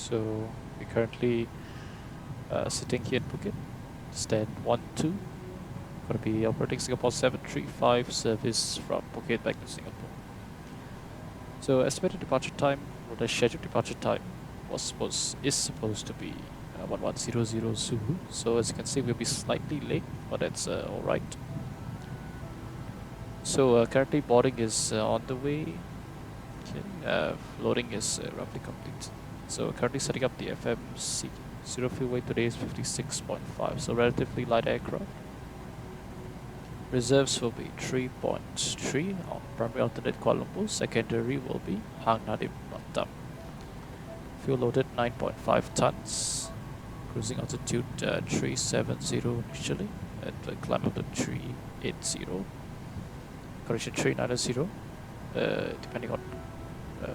So we're currently sitting here in Phuket. Stand 1-2. Gonna be operating Singapore 735 service from Phuket back to Singapore. So estimated departure time, or the scheduled departure time, is supposed to be 1100 Zulu. So as you can see, we'll be slightly late, but that's all right. So currently boarding is on the way. Okay, loading is roughly complete. So currently setting up the FMC. Zero fuel weight today is 56.5, so relatively light aircraft. Reserves will be 3.3 on primary alternate Kuala Lumpur. Secondary will be Hang Nadim Batam. Fuel loaded 9.5 tons. Cruising altitude 370 initially, and climb altitude 380. Correction 390, depending on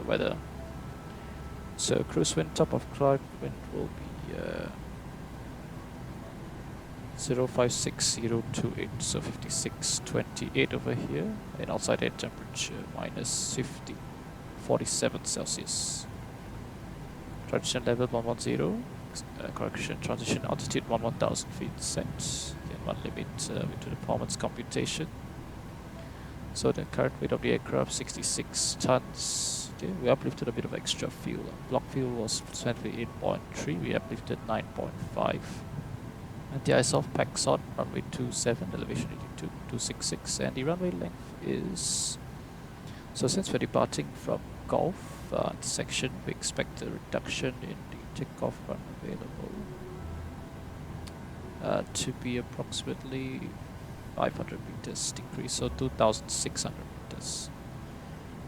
weather. So cruise wind, top of climb wind will be 056,028, so 56.28 over here, and outside air temperature minus 47 Celsius. Transition level 110, correction, transition altitude 11,000 feet set, and one limit to the performance computation. So the current weight of the aircraft 66 tons. Okay, we uplifted a bit of extra fuel. Block fuel was 28.3, we uplifted 9.5. And the ISOF packs on runway 27, elevation 266, and the runway length is... So since we're departing from Gulf section, we expect a reduction in the takeoff run available to be approximately 500 meters decrease, so 2,600 meters.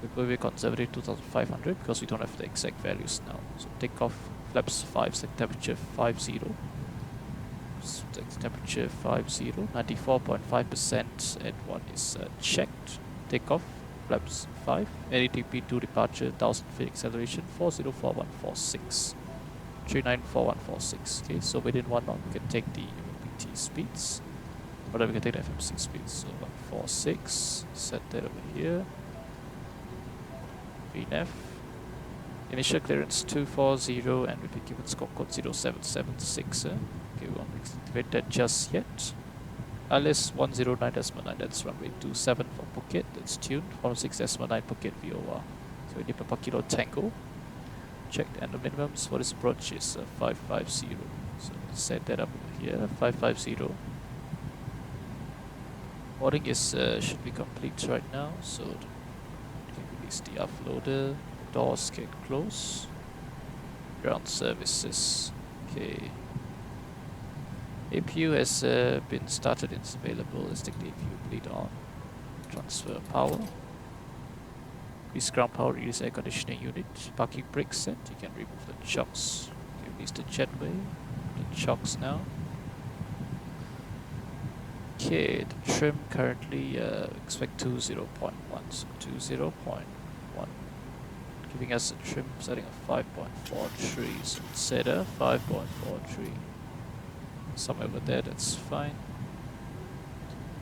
We will be conservative 2,500 because we don't have the exact values now. So takeoff flaps 5, set temperature 50. Temperature 50, 94.5%, and one is checked. Takeoff flaps 5, NATP 2 departure, 1000 feet acceleration, 404146, 394146. Okay, so within 1 knot we can take the PT speeds, or then we can take the FMC speeds. So 146, set that over here. VNAV. Initial clearance 240, and we'll be given score code 0776. Okay, we won't activate that just yet. LS 109.9, that's runway 27 for Phuket, that's tuned. 106.9 Phuket VOR. So we need Papa Kilo Tango. Checked, and the minimums for this approach is 550. So let's set that up over here, 550. Boarding is should be complete right now, so we can release the offloader. Doors can close. Ground services. Okay. APU has been started, it's available. Let's take the APU bleed on. Transfer power. Release ground power, release air conditioning unit. Parking brake set, you can remove the chocks. Okay, release the jetway. The chocks now. Okay, the trim currently expect 20.1, so 20.1. Giving us a trim setting of 5.43, so let's set a 5.43. Somewhere over there, that's fine.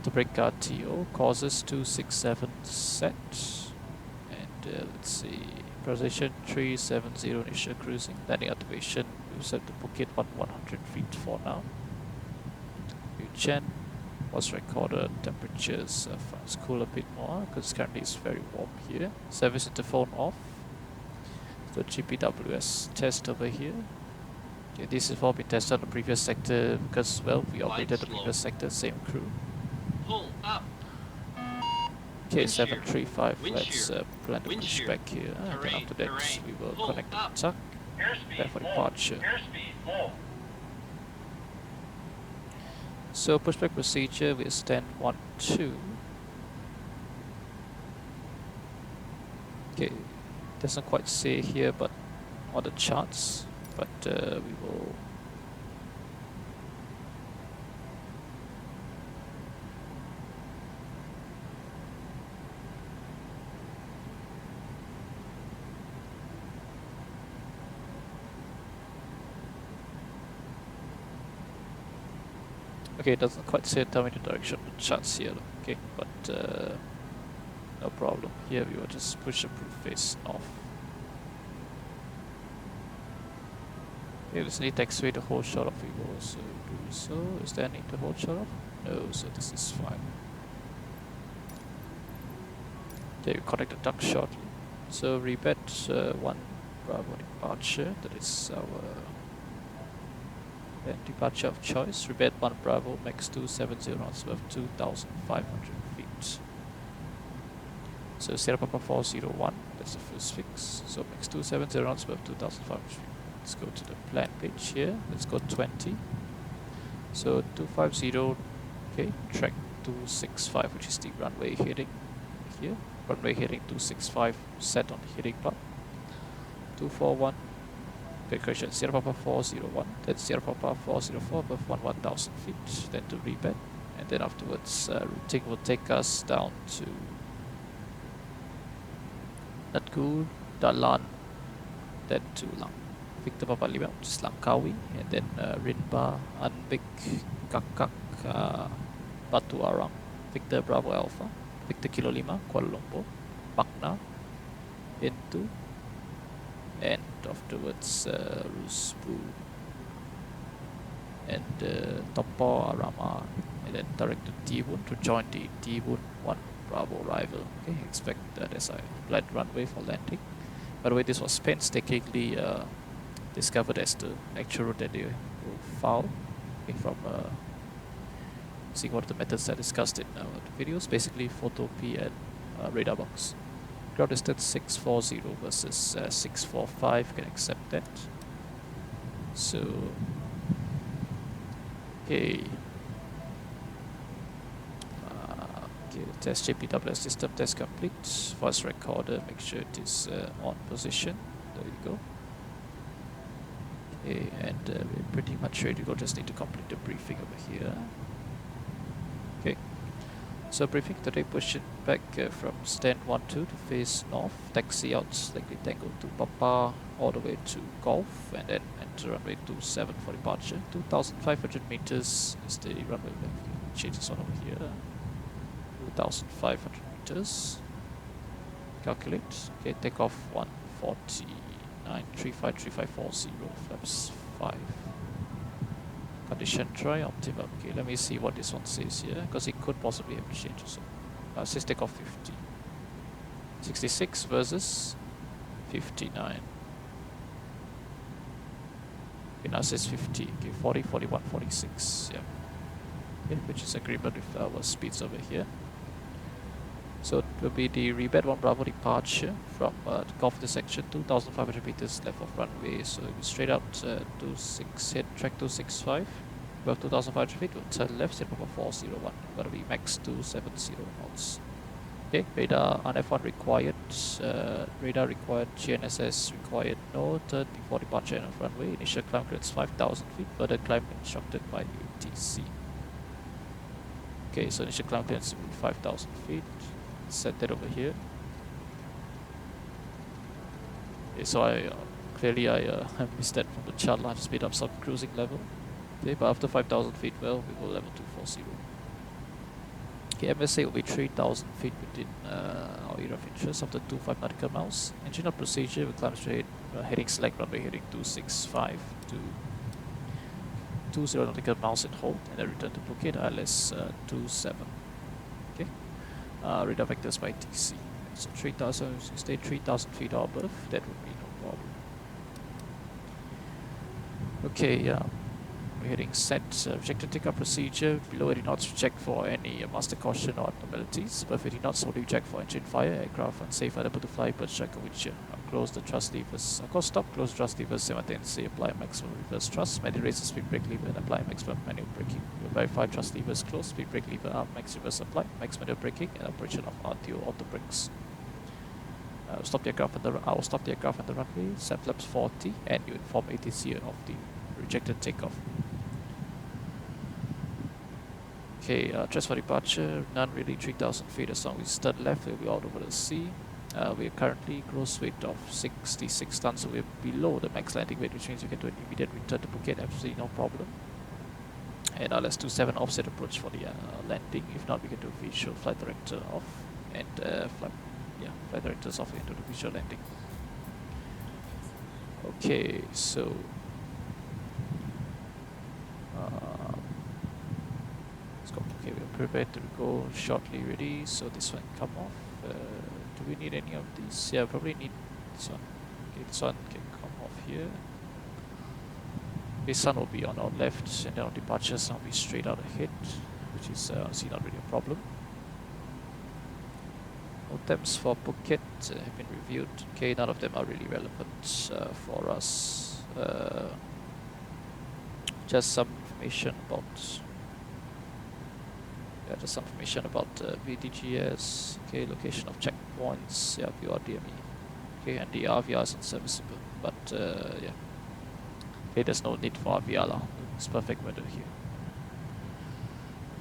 The brake guard TO causes 267 set, and let's see, position 370 initial cruising, landing activation, we'll set the Phuket 100 feet for now. Chen was recorder temperatures, let's cool a bit more because currently it's very warm here. Service interphone off. So GPWS test over here. Okay, this is what we tested on the previous sector because, well, we operated the previous sector, same crew. Pull up. Okay, 735, let's plan to push back here. And then after that, we will connect the tuck. Prepare for departure. So pushback procedure, we stand 1-2. Okay, doesn't quite say here, but on the charts, but we will. Okay, it doesn't quite say, tell me the direction of the charts here, okay, but no problem. Here we will just push the proof face off. Okay, let's need taxiway to hold short of Vivo, so do so. Is there any to hold short of? No, so this is fine. Okay, we connect the duck shortly. So rebet 1 Bravo departure, that is our departure of choice. Rebet 1 Bravo, max 270 knots above 2,500 feet. So Sierra Papa 401, that's the first fix. So max 270 knots above 2,500 feet. Let's go to the plan page here. Let's go 20. So 250, okay, track 265, which is the runway heading here. Runway heading 265 set on the heading bar. 241, okay, correction, Sierra Papa 401, then Sierra Papa 404 above 1,000 feet, then to rebed, and then afterwards routing will take us down to Natku, Dalan, then to Victor Papa Lima, which is Langkawi, and then Rinba, Anbik, Kakak, Batu Arang, Victor Bravo Alpha, Victor Kilo Lima, Kuala Lumpur, Makna, Into, and afterwards Rusbu, and Topo Arama, and then direct to Tibun to join the Tibun 1 Bravo rival. Okay, expect that as I flight runway for landing. By the way, this was painstakingly discovered as the actual route that they will follow, okay, from seeing what the methods I discussed in the videos, basically photo P and radar box. Ground distance 640 versus 645, can accept that. So, okay. Okay, test JPWS system test complete. Voice recorder, make sure it is on position. There you go. Okay, and we're pretty much ready to go. Just need to complete the briefing over here. Okay. So briefing today, pushing back from stand 12 to face north, taxi out slightly tango to Papa, all the way to Golf, and then enter runway 27 for departure. 2,500 meters is the runway length. Change this one over here. 2,500 meters. Calculate. Okay, take off 149, 3540, flaps 5. Condition try optimum. Okay, let me see what this one says here, because it could possibly have changed. So, says take off 50. 66 versus 59. Okay, now it says 50. Okay, 40, 41, 46. Yeah. Okay, which is agreement with our speeds over here. So it will be the rebed 1 Bravo departure from the Golf intersection, 2,500 meters left of runway. So it'll be straight out 26, hit track 265, above 2,500 feet, we'll turn left, Sierra Papa 401. Gonna be max 270 knots. Okay, radar on F1 required, radar required, GNSS required, no turn before departure end of runway. Initial climb clearance 5,000 feet, further climb instructed by ATC. Okay, so initial climb clearance will be 5,000 feet. Set that over here. Okay, so I clearly I missed that from the chart line. Speed up some cruising level. Okay, but after 5,000 feet, well, we go level 240. Okay, MSA will be 3,000 feet within our area of interest after 25 nautical miles. Engine up procedure, we climb straight, heading select runway heading 265 to 20 nautical miles in hold, and then return to Phuket ILS 27. Okay. Radar vectors by TC. So 3,000, if you stay 3,000 feet or above, that would be no problem. Okay, we're heading set. Rejected takeoff procedure. Below 80 knots, check for any master caution or abnormalities. Above 80 knots, only check for engine fire, aircraft unsafe, unable to fly, but check which close the thrust levers. Of course, stop, close thrust levers simultaneously, apply maximum reverse thrust, manual raise the speed brake lever, and apply maximum manual braking. We'll verify thrust levers close, speed brake lever up, max reverse apply, max manual braking, and operation of RTO auto brakes. Stop the aircraft on the I will stop the aircraft on the runway, set flaps 40, and you inform ATC of the rejected takeoff. Okay, transfer departure, none really, 3,000 feet. As long as we start left, we'll be out over the sea. We are currently gross weight of 66 tons, so we're below the max landing weight, which means we can do an immediate return to Phuket, absolutely no problem. And let's do 7 offset approach for the landing. If not, we can do visual flight director off and flight directors off into the visual landing. Okay, so prepare to go shortly ready, so this one come off. Do we need any of these? Yeah, probably need this one. Okay, this one can come off here. Okay, sun will be on our left, and then on departure sun will be straight out ahead, which is honestly not really a problem. Attempts for Phuket have been reviewed. Okay, none of them are really relevant for us. Just some information about VDGS. Okay, location of checkpoints. Yeah, PRDME. Okay, and the RVR is unserviceable. But yeah, okay, there's no need for RVR lah. It's perfect weather here.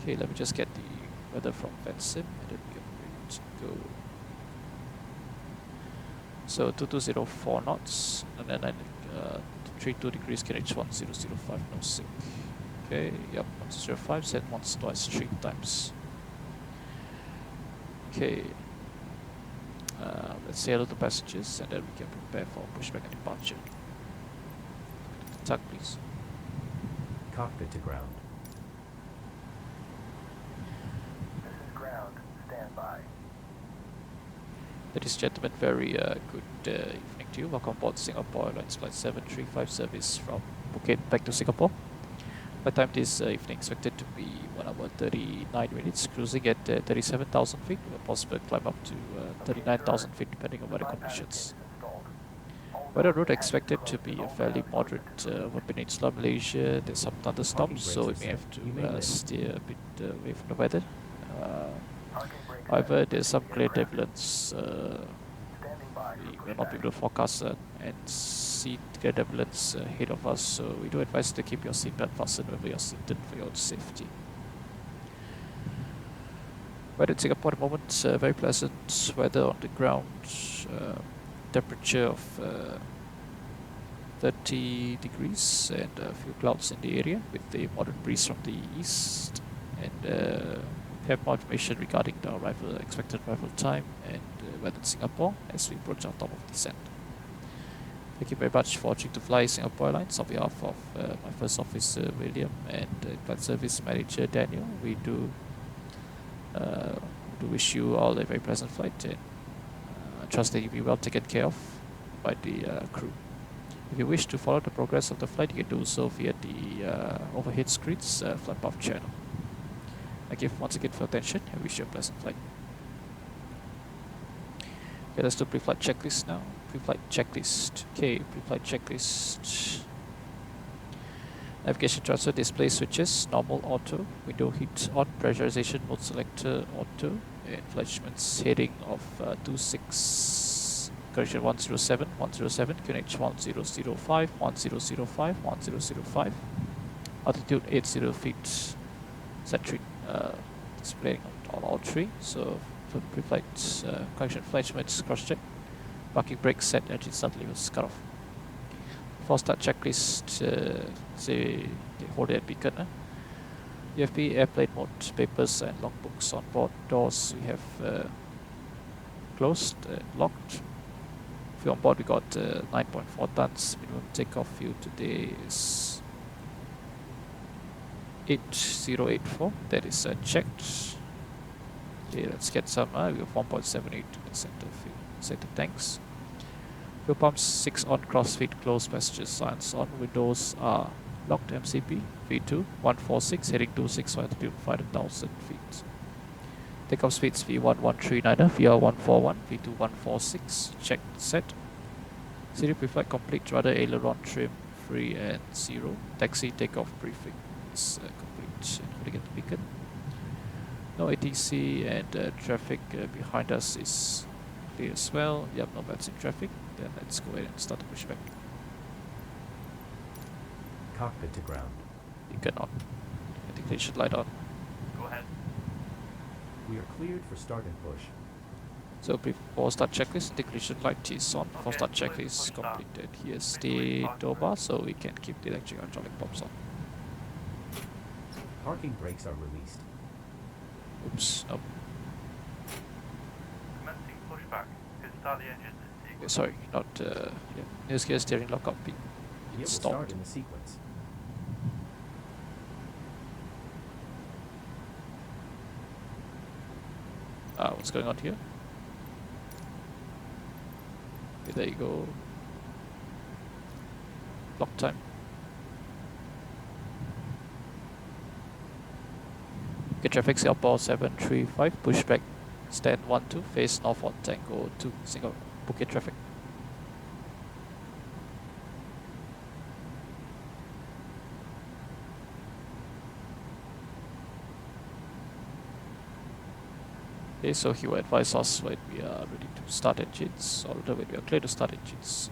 Okay, let me just get the weather from VATSIM, and then we are ready to go. So 2204 knots, and then 32 degrees KH 1005 no sync. Okay, yep, 105, set once, twice, 3 times. Okay, let's say hello to passengers, and then we can prepare for pushback and departure. Tug, please. Cockpit to ground. This is ground. Stand by. Ladies and gentlemen, very good evening to you. Welcome aboard Singapore Airlines Flight 735 service from Phuket back to Singapore. Flight time this evening expected to be 1 hour 39 minutes, cruising at 37,000 feet, with a possible climb up to 39,000 feet depending on weather conditions. Weather route expected to be a fairly moderate over Peninsula Malaysia. There's some thunderstorms, so we may have to steer a bit away from the weather. However, there's some clear turbulence. We will not be able to forecast and see clear turbulence ahead of us, so we do advise to keep your seatbelt fastened whenever you're seated for your safety. Weather in Singapore at the moment, very pleasant weather on the ground. Temperature of 30 degrees and a few clouds in the area with a moderate breeze from the east. And have more information regarding the expected arrival time and weather in Singapore as we approach our top of descent. Thank you very much for choosing to fly Singapore Airlines. On behalf of my first officer William and flight service manager Daniel, we do wish you all a very pleasant flight, and I trust that you'll be well taken care of by the crew. If you wish to follow the progress of the flight, you can do so via the overhead screens flight path channel. Thank you once again for your attention and wish you a pleasant flight. Okay, let's do pre-flight checklist now. Pre-flight checklist. Okay, pre-flight checklist. Navigation transfer display switches, normal auto, window heat on, pressurization mode selector auto, and flight instruments heading of 107, QNH 1005, 1005, 1005, altitude 80 feet, set displaying on all three. So for pre-flight correction, flight instruments cross-check, parking brake set, engine start levers cut off. For start checklist, say hold it at beacon. UFP airplane mode, papers and logbooks on board. Doors we have closed, locked. If you're on board, we got 9.4 tons. Minimum takeoff fuel today is 8084. That is checked. Okay, let's get some. We have 1.78 in the center tanks. Fuel pumps 6 on, cross feed closed, passengers signs on. Windows are locked. MCP V2 146 heading 26 altitude 5,000 feet. Takeoff speeds V1139, VR141, V2146. Checked, set. City preflight complete. Rudder aileron trim free and 0. Taxi takeoff briefing is complete, including at the beacon. No ATC, and traffic behind us is clear as well. Yep, no VATSIM traffic. Then let's go ahead and start the pushback. Cockpit to ground. Beacon on. Indication light on. Go ahead. We are cleared for start and push. So before start checklist, indication light is on. Before start checklist completed. Here's the door bar, so we can keep the electric hydraulic pumps on. Parking brakes are released. Oops, nope. Commencing pushback. Could start the engine. Sorry, not yeah. News gear steering lock up. It will Stopped. start in the sequence. What's going on here? Okay, there you go. Lock time. Okay, traffic Singapore 735, pushback, stand 12, face north on Tango 2, Singapore, Phuket traffic. Okay, so he will advise us when we are ready to start engines, or when we are clear to start engines.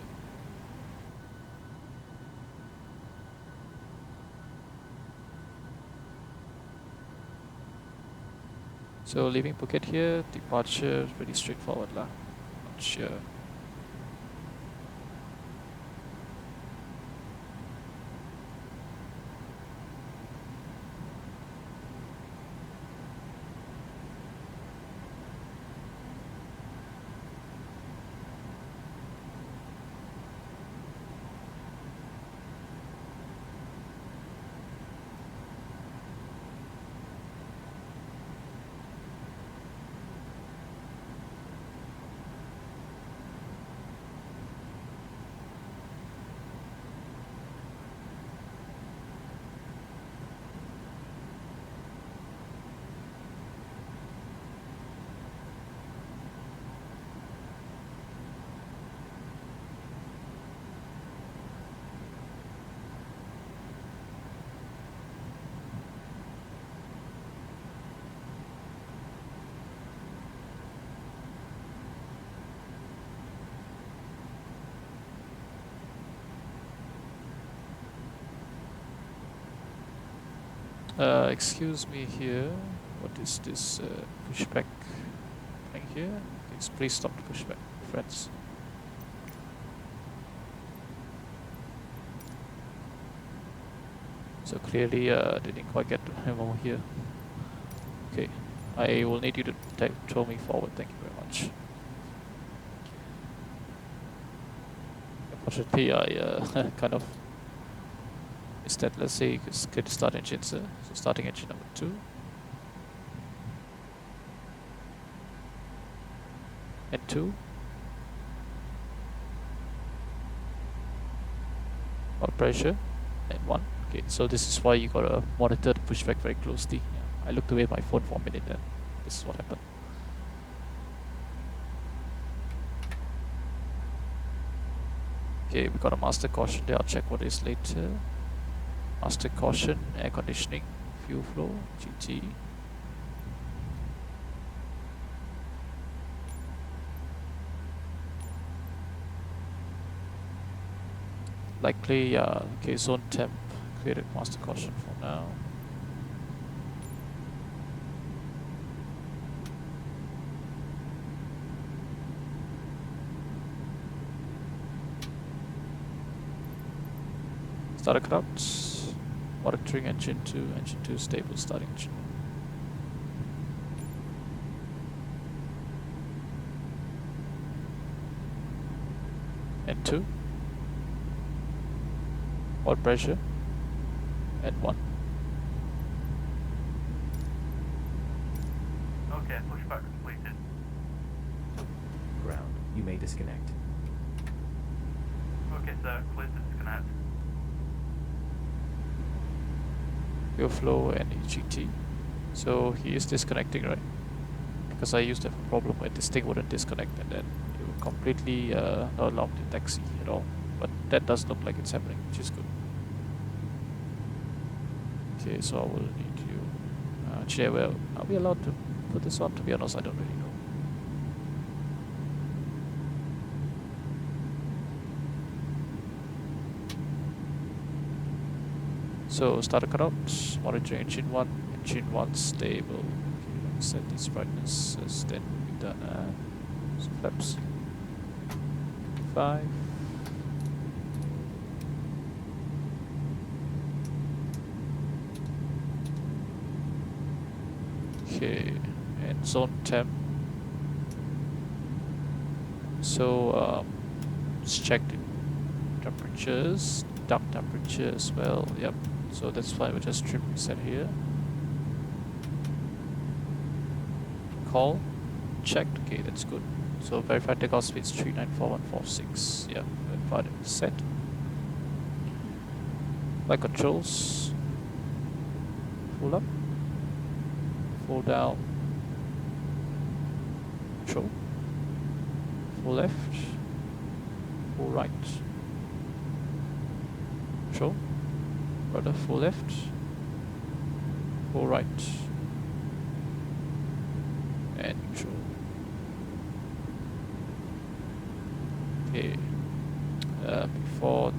So leaving Phuket here, departure pretty straightforward lah. Not sure. Excuse me here. What is this pushback thing here? Please stop the pushback, friends. So clearly they didn't quite get him over here. Okay, I will need you to throw me forward, thank you very much. Unfortunately, I kind of instead, let's say, it's good to start engines. So starting engine number 2. And 2. Or pressure. And 1. Okay, so this is why you gotta monitor the pushback very closely. Yeah, I looked away at my phone for a minute and this is what happened. Okay, we got a master caution there. I'll check what it is later. Master caution, air conditioning, fuel flow, GT. Likely, okay, zone temp, created master caution for now. Starter clouds. Monitoring engine 2 stable, starting engine 1. And 2. Oil pressure. And 1. Okay, pushback completed. Ground. You may disconnect. Okay, sir, clear to disconnect. Fuel flow and EGT. So he is disconnecting, right? Because I used to have a problem where this thing wouldn't disconnect and then it would completely not allow me to taxi at all. But that does look like it's happening, which is good. Okay, so I will need you. Actually, well, are we allowed to put this on? To be honest, I don't really know. So starter cutout, monitor engine 1 stable. Okay, let me set these brightnesses, then we'll be done. So flaps 5. Okay, and zone temp. So let's check the temperatures, dump temperature as well. Yep. So that's why we just trim reset here. Call checked. Okay, that's good. So verified takeoff speed is 394146. Yeah, verified and set. Flight controls. Full up. Full down. Control. Full left. Full right. Control. Rudder full left. Full right. And neutral. Okay. Before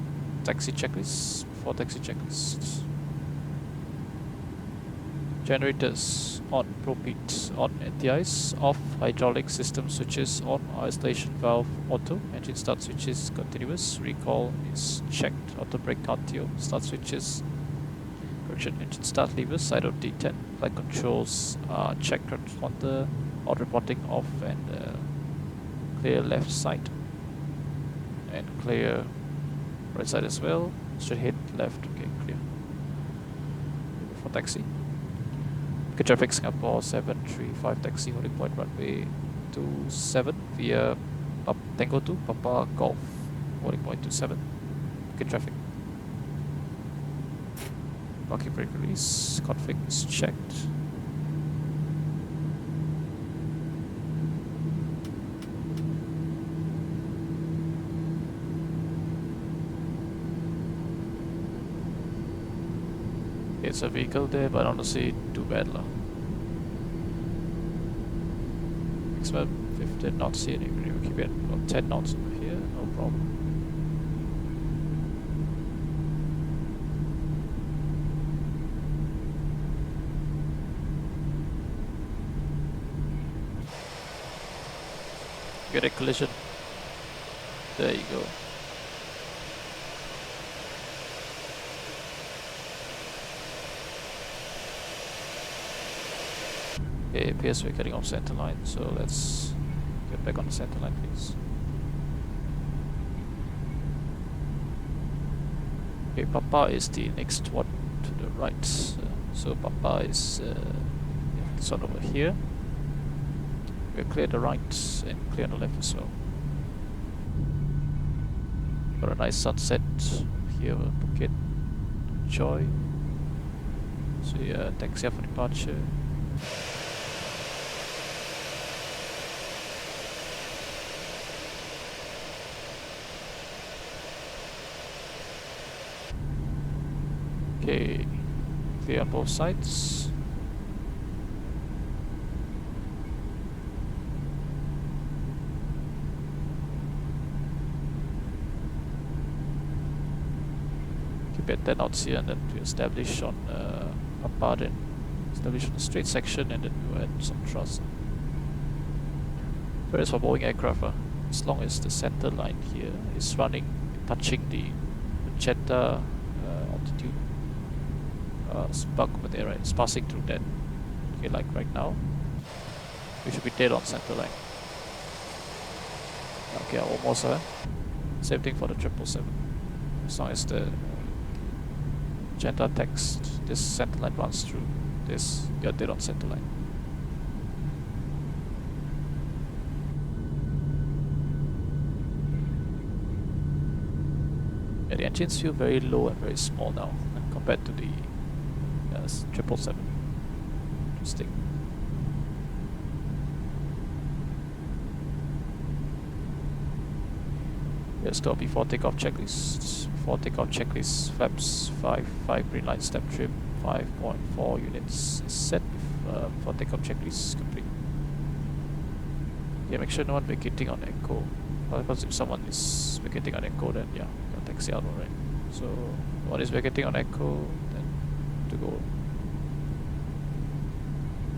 taxi checklist. Generators on, propit on, anti-ice off, hydraulic system switches on, isolation valve auto, engine start switches continuous, recall is checked, auto brake cardio, start switches, correction, engine start levers, side of D10, flight controls are checked, transponder, auto reporting off, and clear left side, and clear right side as well, straight ahead left, okay, clear. For taxi. Good traffic Singapore 735 taxi holding point runway 27 via Tango 2 Papa Golf holding point 27. Good traffic. Parking brake release, config is checked. It's a vehicle there, but I don't see too bad lah. Maximum 15 knots here, you keep it about 10 knots over here, no problem. Get a collision. There you go. Okay, it appears we're getting off center line, so let's get back on the center line, please. Okay, Papa is the next one to the right. So Papa is this one over here. We'll clear the right and clear on the left as well. Got a nice sunset here over Phuket. Enjoy. So yeah, taxi up for departure. Okay, clear on both sides. Keep it 10 knots here, and then we establish on Papa, then establish on the straight section, and then we'll add some thrust. Whereas for Boeing aircraft, as long as the center line here is running, touching the magenta altitude spark over there, right? It's passing through that. Okay, like right now, we should be dead on center line. Okay, almost. Same thing for the 777. As long as the magenta text, this center line runs through this, you're dead on center line. Yeah, the engines feel very low and very small now compared to the 777. Interesting. Let's go before takeoff checklist. Before takeoff checklist, flaps 5 green light, step trim 5.4 units is set. Before takeoff checklist complete. Yeah, make sure no one vacating on echo. Because if someone is vacating on echo, then yeah, you'll taxi out, alright. So one is vacating on echo, then to go.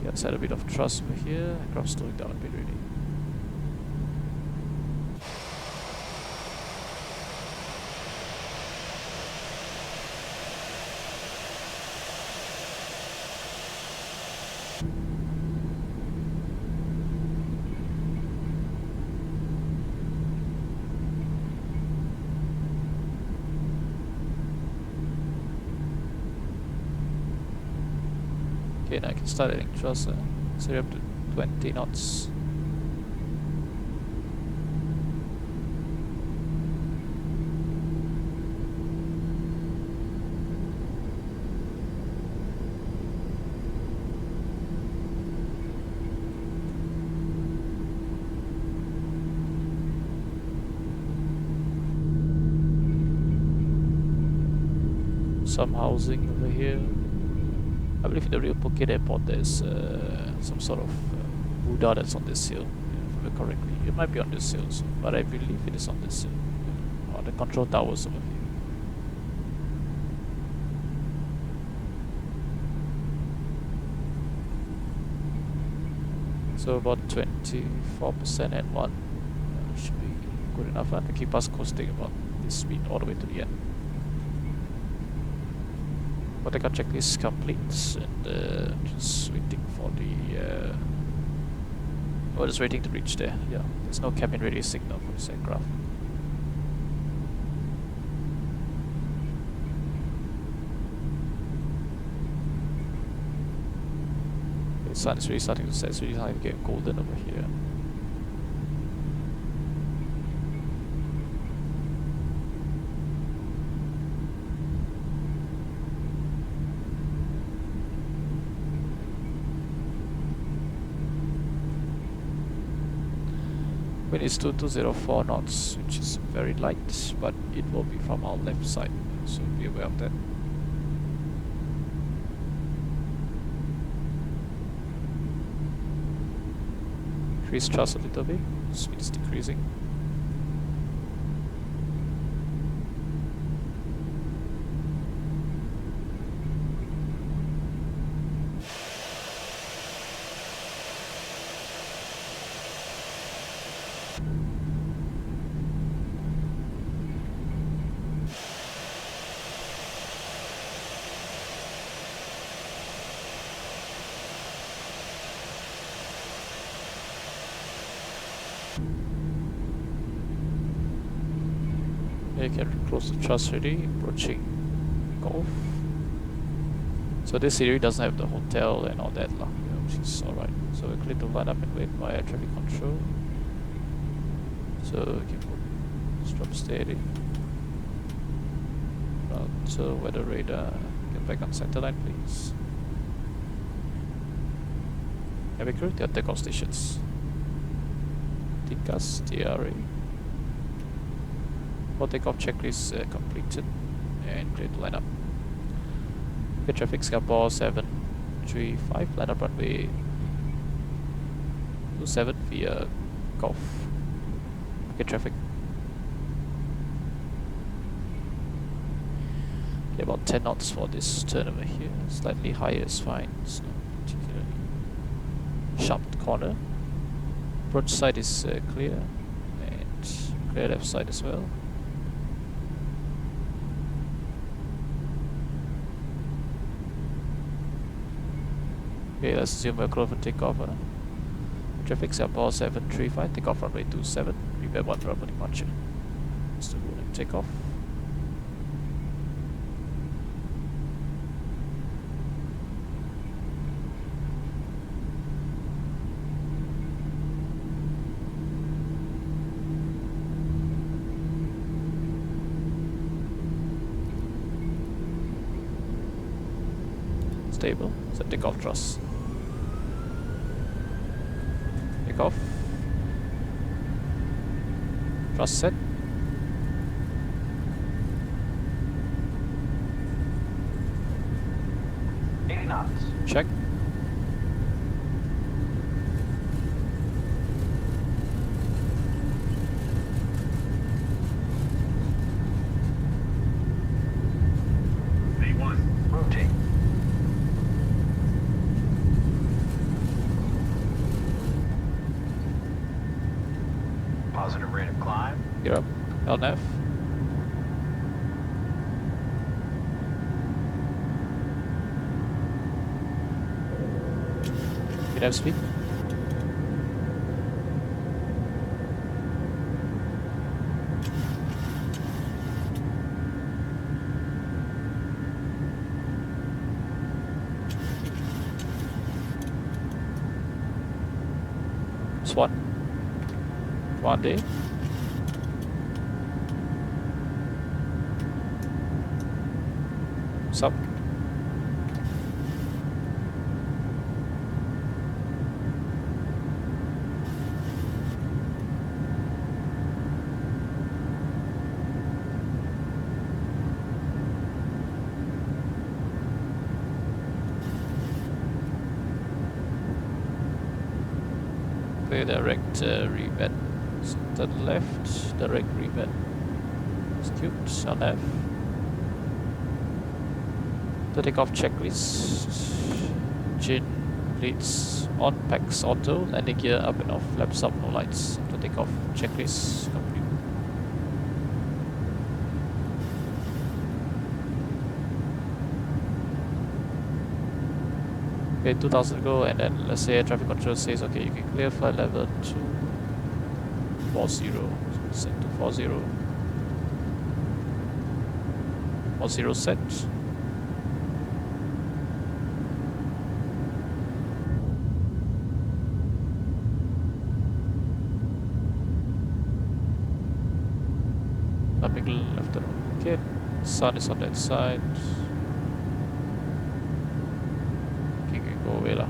Yeah, set a bit of thrust over here, aircraft slowing down a bit really. Okay, now I can start adding thrust. Set it up to 20 knots. some housing over here. I believe in the real Phuket airport there's some sort of Buddha that's on this hill, if I remember correctly. It might be on this hill, so, but I believe it is on this hill. Or the control towers over here. So about 24% at 1 should be good enough to keep us coasting about this speed all the way to the end. But I got checklist complete and just waiting for the we're just waiting to reach there. Yeah, there's no cabin radio signal for this aircraft. The sun is really starting to set, it's really starting to get golden over here. Wind is 2204 knots, which is very light, but it will be from our left side, so be aware of that. Increase thrust a little bit, speed is decreasing. You can close the thrust already, approaching Gulf. So this area doesn't have the hotel and all that, which is alright. So we're clear to line up and wait by air traffic control. So we can put drop steady. So weather radar, get back on center line please. Heavy crew to takeoff stations. TCAS, TRA. For takeoff checklist completed and clear to line up. Okay, traffic Singapore 735, line up runway 27 via Gulf. Okay, traffic. Okay, about 10 knots for this turn over here. Slightly higher is fine, it's not particularly sharp corner. Approach side is clear, and clear left side as well. Okay, let's assume we're close for takeoff. Traffic Singapore 735, takeoff runway 27, prepare 1 for departure. Just rolling takeoff. Stable, set takeoff thrust. Takeoff. Thrust set. Check. V1, rotate. Positive rate of climb. Gear up. LNAV. Nav speed. Swan. One day. Sup. Clear direct rebed. So turn left, direct rebed. Execute on F. The takeoff checklist. Engine bleeds on, packs auto, landing gear up and off, flaps up, no lights. The takeoff checklist complete. Okay, 2000 go, and then let's say air traffic control says okay, you can clear flight level 240. So set to 40. 40 set. Climbing left and Phuket. Sun is on that side. Okay, go away lah.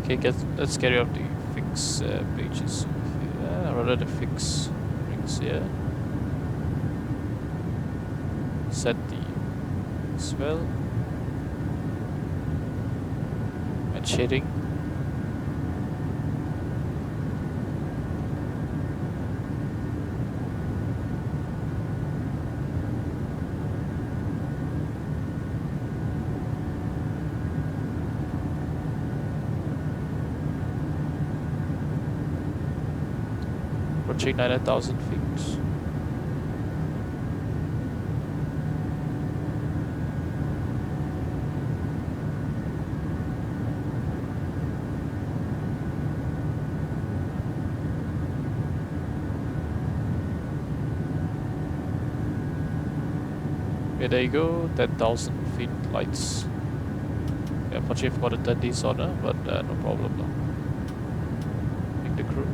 Okay, let's carry out the fix pages. Rather the fix rings here. Set the swell and shading. Approaching 9,000 feet. Okay, there you go, 10,000 feet lights. Yeah, unfortunately I forgot to turn these on, but no problem though. Pick the crew.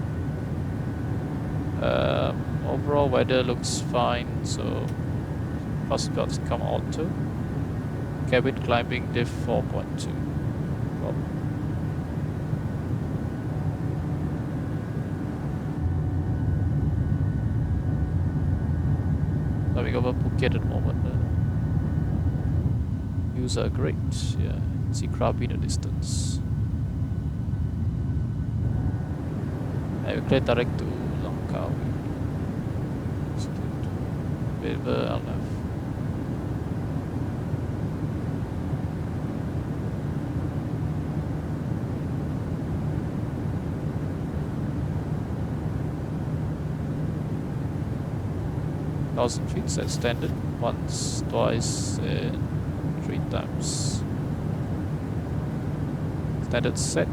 Overall weather looks fine, so fast belts come auto. Cabin climbing diff 4.2. Coming over Phuket at the moment. Views are great, yeah. See Krabi in the distance. And we clear direct to Langkawi. River on left. Thousand feet set standard. Once, twice, and 3 times. Standard set.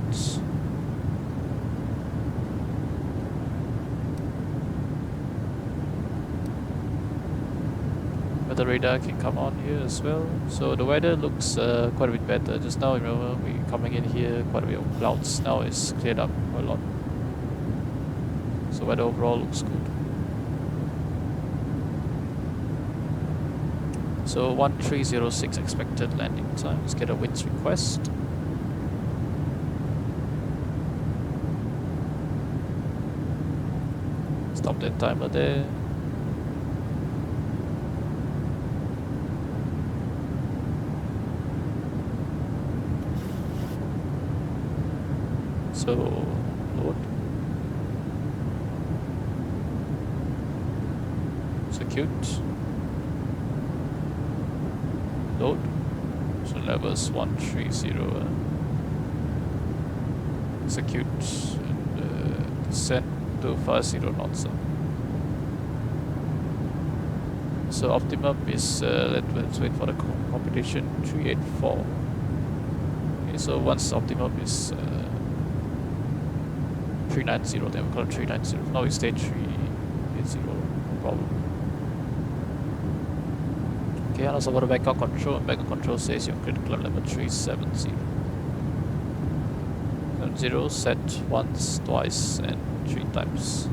The radar can come on here as well. So the weather looks quite a bit better. Just now, remember, we coming in here, quite a bit of clouds. Now it's cleared up quite a lot. So weather overall looks good. So 1306 expected landing time. Let's get a winds request. Stop that timer there. So, load. Execute. Load. So levels 130. Execute and descend to 50 knots. So optimum is let's wait for the computation 384. Okay, so once optimum is 390, then we call it 390. Now we stay 380, no problem. Okay, and also for the backup control, says your critical level 370. 0 set once, twice, and 3 times.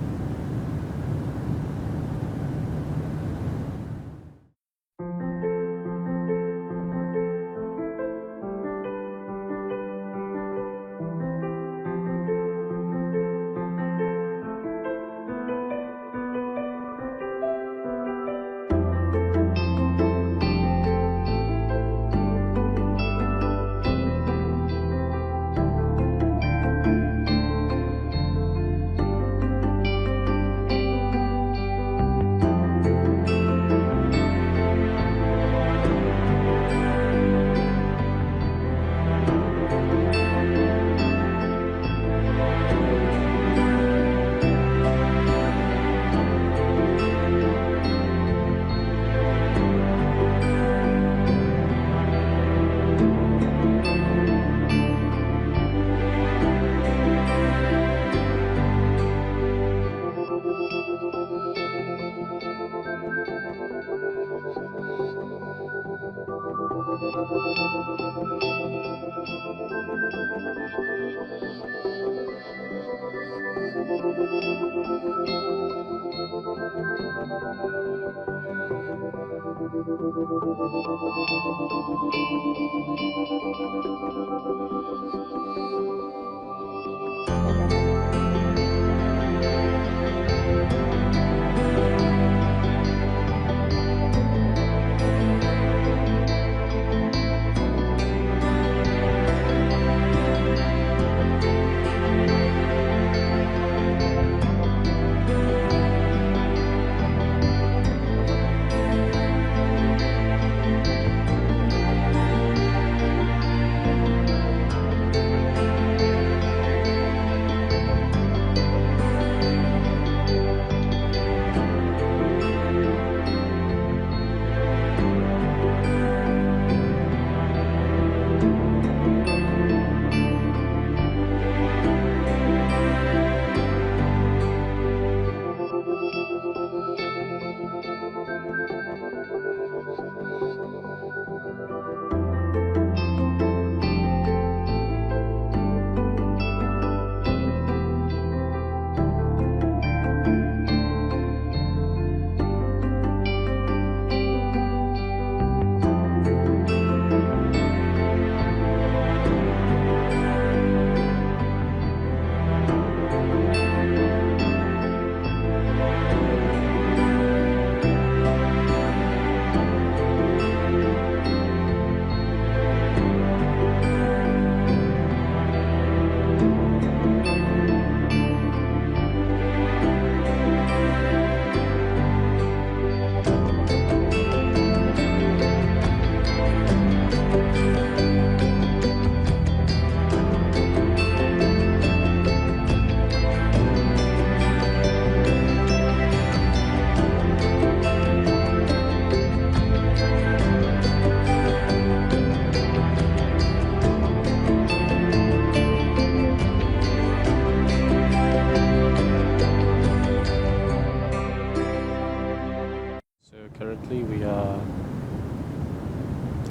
Currently we are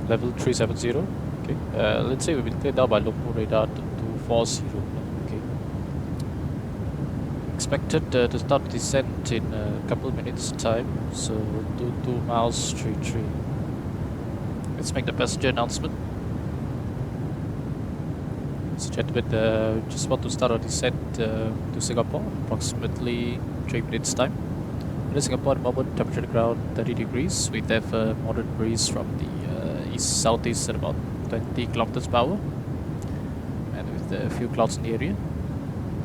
level 370. Okay. Let's say we've been cleared out by local radar to 240. Okay. Expected to start descent in a couple of minutes time. So we'll do 2 miles 33. Let's make the passenger announcement. So gentlemen, just about to start our descent to Singapore, approximately 3 minutes time. In Singapore, moment temperature on the ground 30 degrees. We have a moderate breeze from the east-southeast at about 20 kilometers per hour, and with a few clouds in the area.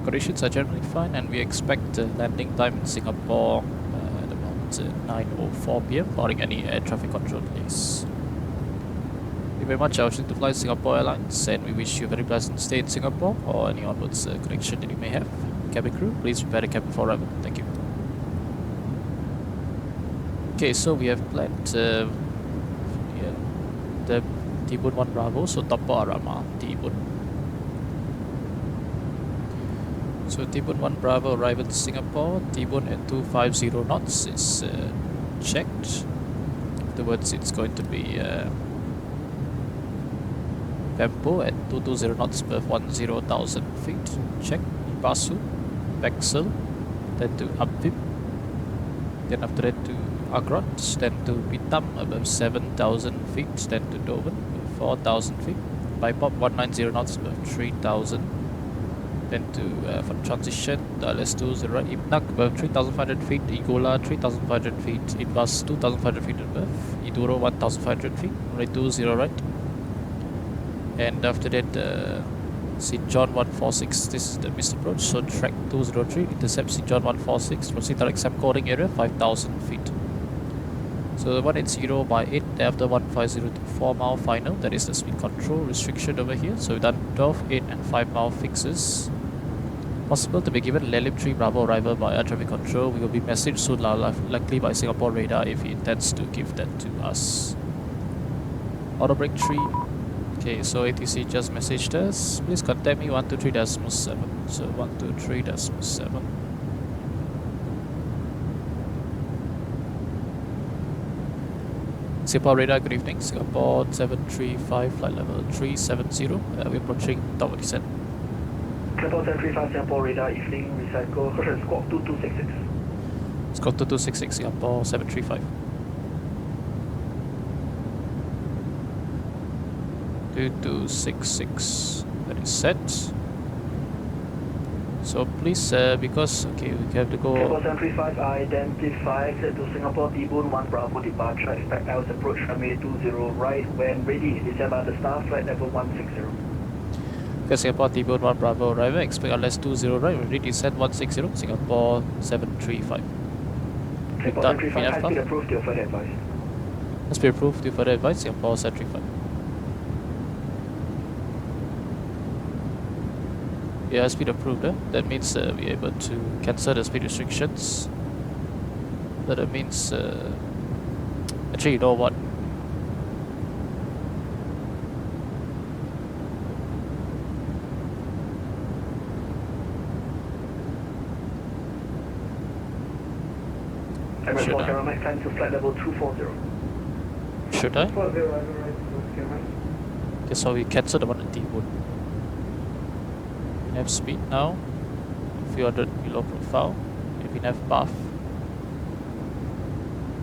Conditions are generally fine, and we expect landing time in Singapore at about 9:04 p.m. barring any air traffic control delays. Thank you very much. I wish to fly Singapore Airlines, and we wish you a very pleasant stay in Singapore or any onwards connection that you may have. Cabin crew, please prepare the cabin for arrival. Thank you. Okay, so we have planned the Tibun 1 Bravo, so Topo Arama, Tibun. So T-Bone 1 Bravo arrival to Singapore. T-Bone at 250 knots is checked. Afterwards it's going to be Tempo at 220 knots above 10,000 feet. Check. Ipasu. Vexel. Then to Abvip. Then after that to Agrot. Then to Bitam above 7,000 feet. Then to Dover 4,000 feet. Bipop 190 knots above 3,000. Then to for transition, let's do the right Ibnak above 3,500 feet, Igola 3,500 feet, Ibas 2,500 feet above, Iduro 1,500 feet, right 20 right. And after that, St. John 146, this is the missed approach, so track 203, intercept St. John 146, proceed direct SAM coding area 5,000 feet. So 180 by 8 after 150 to 4 mile final, that is the speed control restriction over here. So we've done 12, 8 and 5 mile fixes. Possible to be given Lelim 3 Bravo arrival by air traffic control. We will be messaged soon, likely by Singapore radar if he intends to give that to us. Auto brake 3. Okay, so ATC just messaged us. Please contact me 123.7. So 123.7. Singapore radar, good evening. Singapore 735, flight level 370. We're approaching top of descent. Singapore 735, Singapore radar, evening, recycle, correction, squawk 2266. Squawk 2266, Singapore 735. 2266, that is set. So please, because, okay, we have to go... Singapore 735, identify, set to Singapore T-Bone 1 Bravo departure, expect L's approach runway 20 right, when ready, descend by the star, flight level 160. Okay, Singapore T-Bone 1 Bravo arrival, expect LS 20 right, ready, descend 160, Singapore 735. Singapore 735, high speed approved, to further advice. High speed approved, to further advice, Singapore 735. Yeah, speed approved. That means we're able to cancel the speed restrictions. That means, actually, you know what? Emirates 40, Mike, climb to flight level 240. Should I? 40, Okay, so we cancel the one at T-Bone. We have speed now, a few hundred below profile. We have path,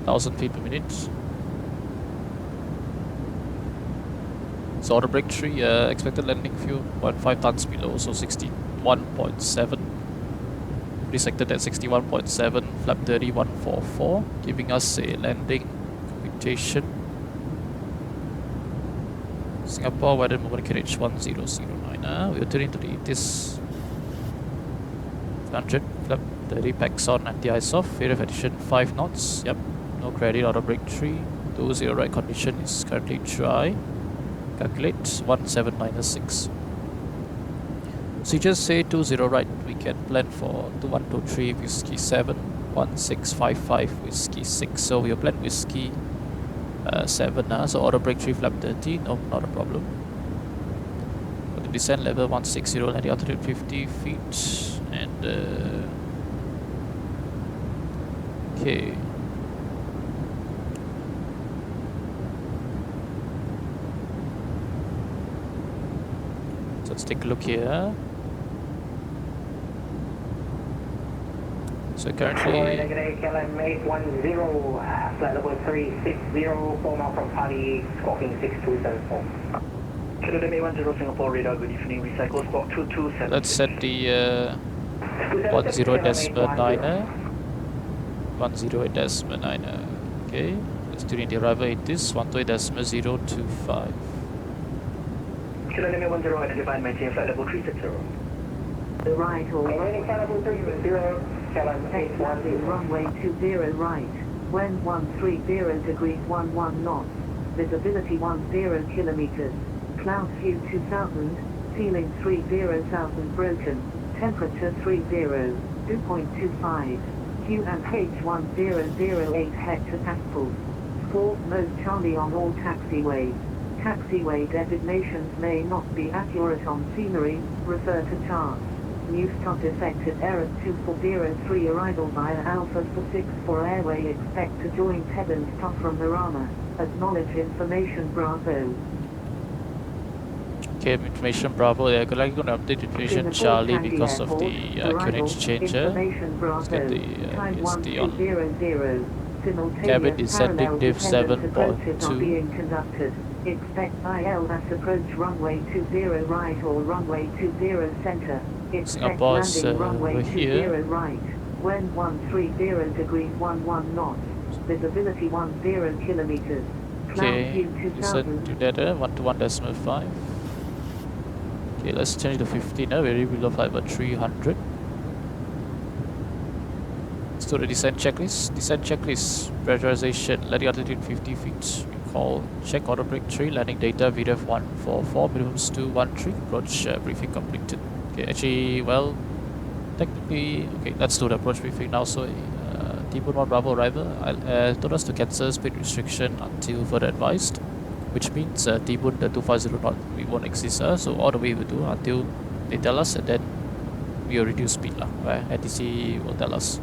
1,000 feet per minute. So auto brake 3, expected landing fuel 0.5 tons below, so 61.7. Resected at 61.7, flap 3144, giving us a landing computation. Singapore weather movement KH 1009. We'll turn into this 100, flap 30 packs on, anti-ice off, rate addition 5 knots. Yep, no credit, auto brake 3. 20 right condition is currently dry. Calculate 17 minus 6. So you just say 20 right, we can plan for 2123 whiskey 7, 1655 whiskey 6. So we'll plan whiskey 7, so auto brake 3 flap 30, no, not a problem. For the descent level 160 and the altitude 50 feet, and okay. So let's take a look here. So currently, KLM 810, flight level 360, 4 miles from Pali, squawking 6274. KLM 810, Singapore radar, good evening, recycle, squawk 227. let's set the 10.9er. 108.9er. Okay, let's tune the arrival at this 128.025. KLM 810, identified, maintain flight level 360. The right or Remaining flight level 360, KLM take 810. runway 20 right, wind 130 degrees 11 knots, visibility 10 kilometers, cloud view 2000, ceiling 30,000 broken, temperature 2.25, QNH 1008 hectopascals, sport mode Charlie on all taxiways. Taxiway designations may not be accurate on scenery, refer to charts. New start effective error 2403 arrival via Alpha 464 airway expect to join head and stop from Marama. Acknowledge information Bravo. Okay, information Bravo. They're going to update information Charlie because of the QNH changer. Let's get the ESD on. Cabin descending div 7.2. Being conducted. Expect ILS approach runway 20 right or runway 20 center. Expect Singapore is landing runway over 20 here. right. When 130 degrees 11 knots. Visibility 10 kilometers. Okay, descend together 121.5. Okay, let's change to 15 now. Very below flight about 300. Let's do the descent checklist. Descent checklist. Pressurization. Landing altitude 50 feet. Recall. Check auto brake 3. Landing data VDF 144. Minimums 213. Approach briefing completed. Okay, actually, well, technically, okay, let's do the approach briefing now. So, T-Boon 1 Bravo arrival told us to cancel speed restriction until further advised, which means T-Boon the 250 knot we won't exist. So all the way we do until they tell us, and then we will reduce speed right? ATC will tell us.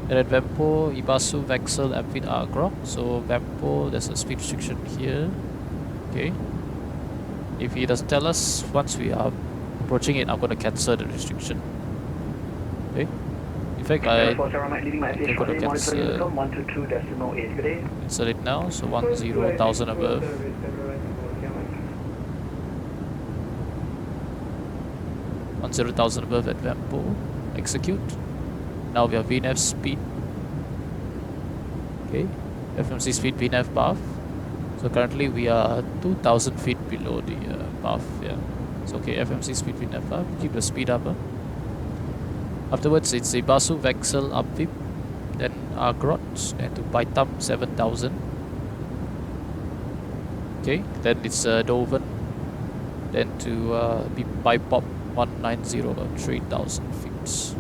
And then Vampo, Ibasu, Vexel, Amphit are grok. So Vampo, there's a speed restriction here. Okay. If he doesn't tell us once we are approaching it, I'm going to cancel the restriction. Okay. In fact, I'm going to cancel it now. So 10,000 above. 10,000 above at Vampo. Execute. Now we have VNAV speed. Okay. FMC speed VNAV path. So currently we are 2,000 feet below the path. Yeah. So okay, FMC speed VNAV path. Keep the speed up. Afterwards, it's a Basu Vexel upvip, then Argrot, and to Baitam 7,000. Okay, then it's Doven, then to Bipop 190 about 3,000 feet.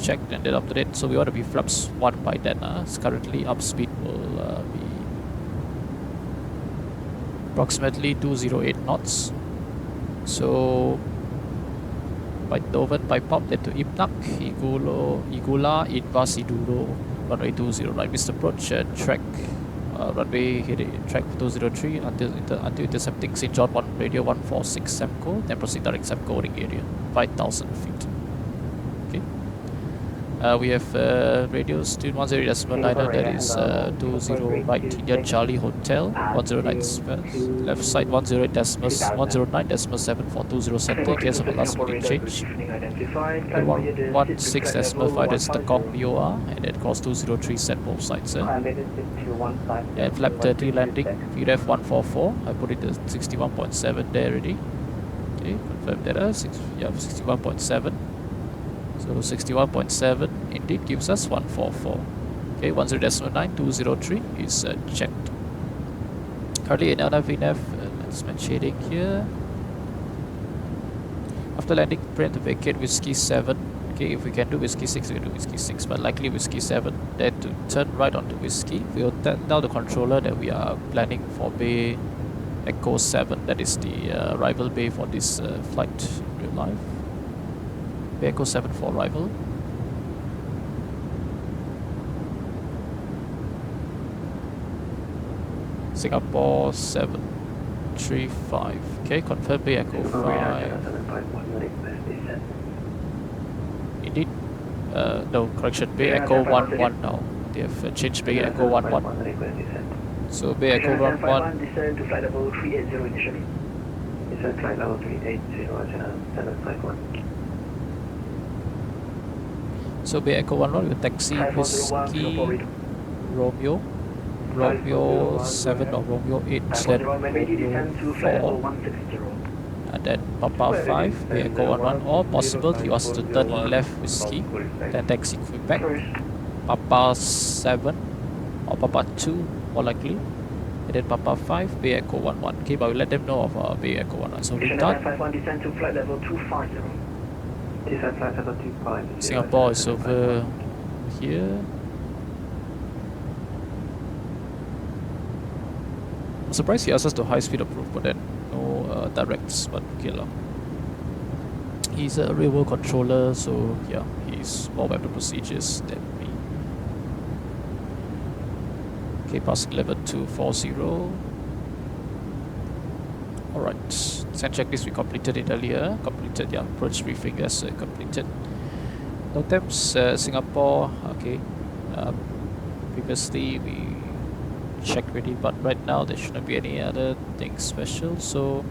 Check, and then after that, so we want to be flaps 1 by then. So currently, up speed will be approximately 208 knots. So by Doven, by Pop, then to Ipnak, Igula, Invas, Iduro, runway 20, right, Mr. Approach, track, runway, track 203 until intercepting St. John 1 radio 146 Semco, then proceed direct Semco ring area, 5,000 feet. Okay. We have radios, 210.9, that is 20 right, Indian Charlie Hotel, 109 left side 109.7 for 20 center in case of a last minute change. 16.5, that's the Kong BOR, and then cost 203 set both sides. And flap 30 landing, VREF 144, I put it at 61.7 there already. Okay, confirm that, 61.7. So 61.7 indeed gives us 144. Okay, 10.9, 203 is checked. Currently in VNAV, let's match shading here. After landing, plan to vacate Whiskey 7. Okay, if we can do Whiskey 6, we can do Whiskey 6, but likely Whiskey 7. Then to turn right onto Whiskey, we'll tell the controller that we are planning for Bay Echo 7. That is the arrival bay for this flight in real life. Bay Echo 7 for arrival. Singapore 735. Okay, confirm Bay Echo 5. Indeed. No, correction. Bay Echo 11 now. They have changed Bay Echo 11. So Bay Echo 11. Descend to flight level 380 initially. Descend flight level 380 and flight 1. So Bay Echo 11 with taxi Whiskey Romeo 7 or Romeo 8 then Romeo 4 and then Papa 5 Bay Echo 11 or possible he wants to turn left Whiskey then taxi Quebec Papa 7 or Papa 2 more likely and then Papa 5 Bay Echo 11. Okay, but we'll let them know of Bay Echo 11. So retard descend to flight level 250. Descend flight level 250. Singapore is over here. I'm surprised he asked us to high speed approve, but then no directs, but okay lah. He's a real world controller, so yeah, he's more weapon procedures than me. Okay, passing level 240. Alright, send checklist we completed it earlier. Completed, yeah, approach briefing, that's completed. NOTAMs, Singapore, okay. Previously we checked already, but right now there shouldn't be any other things special. So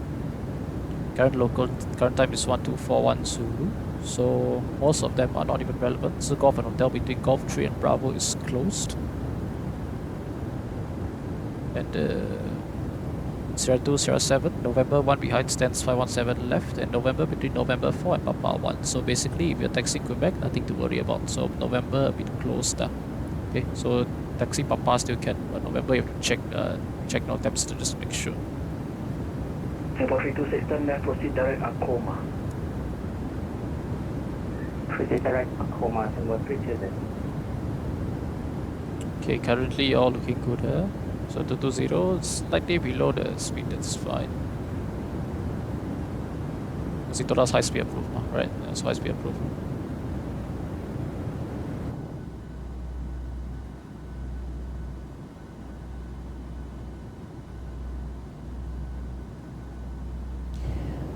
current time is 1241 Zulu. So most of them are not even relevant. So Golf and Hotel between Golf 3 and Bravo is closed. And Sierra 2, Sierra 7, November 1 behind stands 517 left, and November between November 4 and Papa 1. So basically if you're taxiing Quebec, nothing to worry about. So November a bit closed. Okay, so taxi Papa still can, but November you have to check NOTAMs to just make sure. Singapore 326, turn left, proceed direct Akoma. Proceed direct Akoma, Singapore 326. Okay, currently all looking good, huh? So 220, slightly below the speed, that's fine. Because it told us high speed approved, right? That's high speed approved.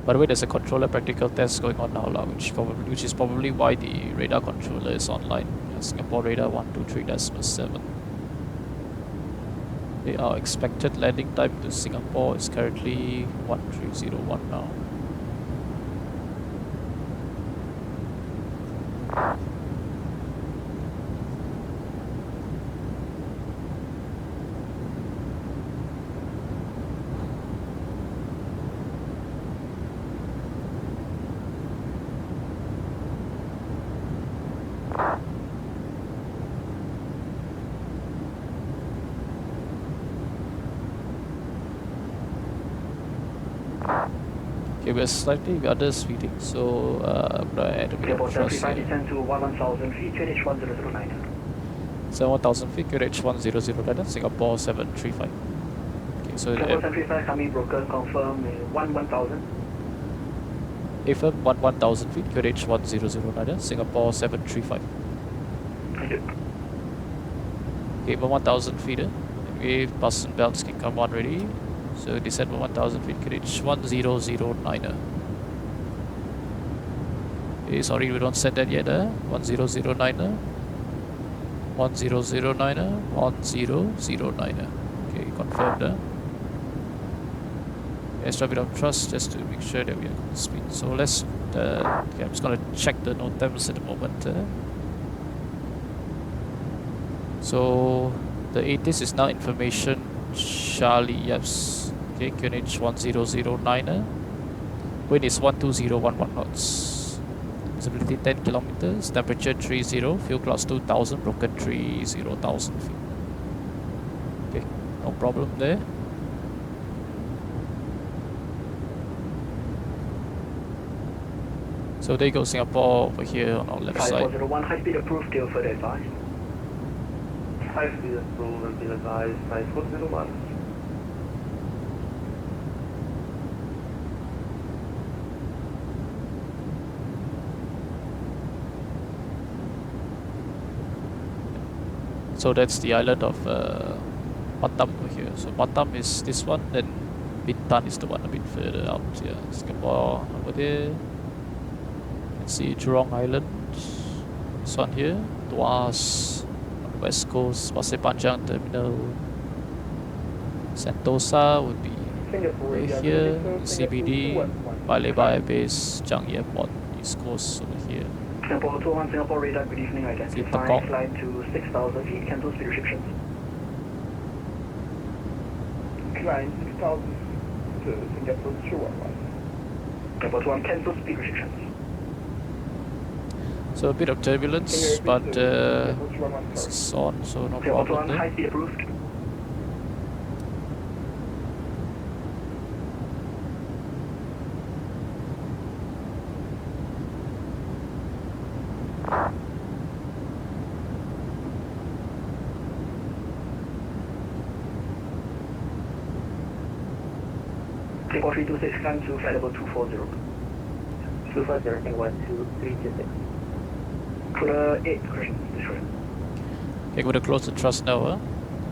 By the way, there's a controller practical test going on now, which is probably why the radar controller is online. Singapore radar 123.7. Our expected landing time to Singapore is currently 1301 now. Okay, we're slightly under speeding, so I'm gonna add a bit of thrust here. Descend to 11,000 feet, QNH 1009. 7,000 feet, QNH 1009, Singapore 735. Okay, so Singapore 735 coming broken, confirm 11,000. AFM 11,000 feet, QNH 1009, Singapore 735. Thank you. Okay, 1,000 feet, wave buses and belts can come on ready. So descend 1,000 feet, QNH 1009. Okay, sorry, we don't set that yet, 1009. 1009, 1009. Okay, confirmed. Extra bit of thrust just to make sure that we are on speed. So let's, okay, I'm just gonna check the NOTAMs at the moment. So the ATIS is now information Charlie, yes. Okay, QNH 1009. Wind is 12011 knots. Visibility 10 kilometers. Temperature 30. Fuel clouds 2000. Broken 30,000 feet. Okay, no problem there. So there you go, Singapore over here on our left side. 5401, high speed approved, till further advised. High speed approved and be advised, 5401. So that's the island of Batam over here. So Batam is this one, then Bintan is the one a bit further out. Yeah, Singapore over there. You can see Jurong Island. This one here, Tuas on the west coast, Pasir Panjang Terminal. Sentosa would be over here, CBD, Paya Base, Changi Airport, East Coast over here. Singapore 21, Singapore radar, good evening, identify, flight to 6,000 feet, cancel speed restrictions. Climb 6,000 to Singapore 211. Singapore 21, cancel speed restrictions. So a bit of turbulence, but it's on, so no Singapore problem 21, there. high speed approved. Singapore 326, climb to flight level 240. 250, 12326. For the 8 correction, destroy. Okay, we're gonna close the thrust now, huh?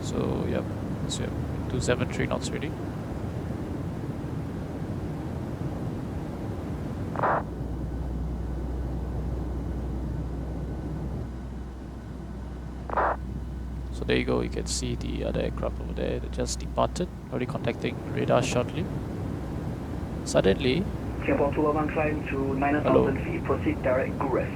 So, yep. So, 273 knots ready. So there you go, you can see the other aircraft over there that just departed, already contacting radar shortly. Suddenly, Singapore 211 climb to 9,000 feet, proceed direct Gures.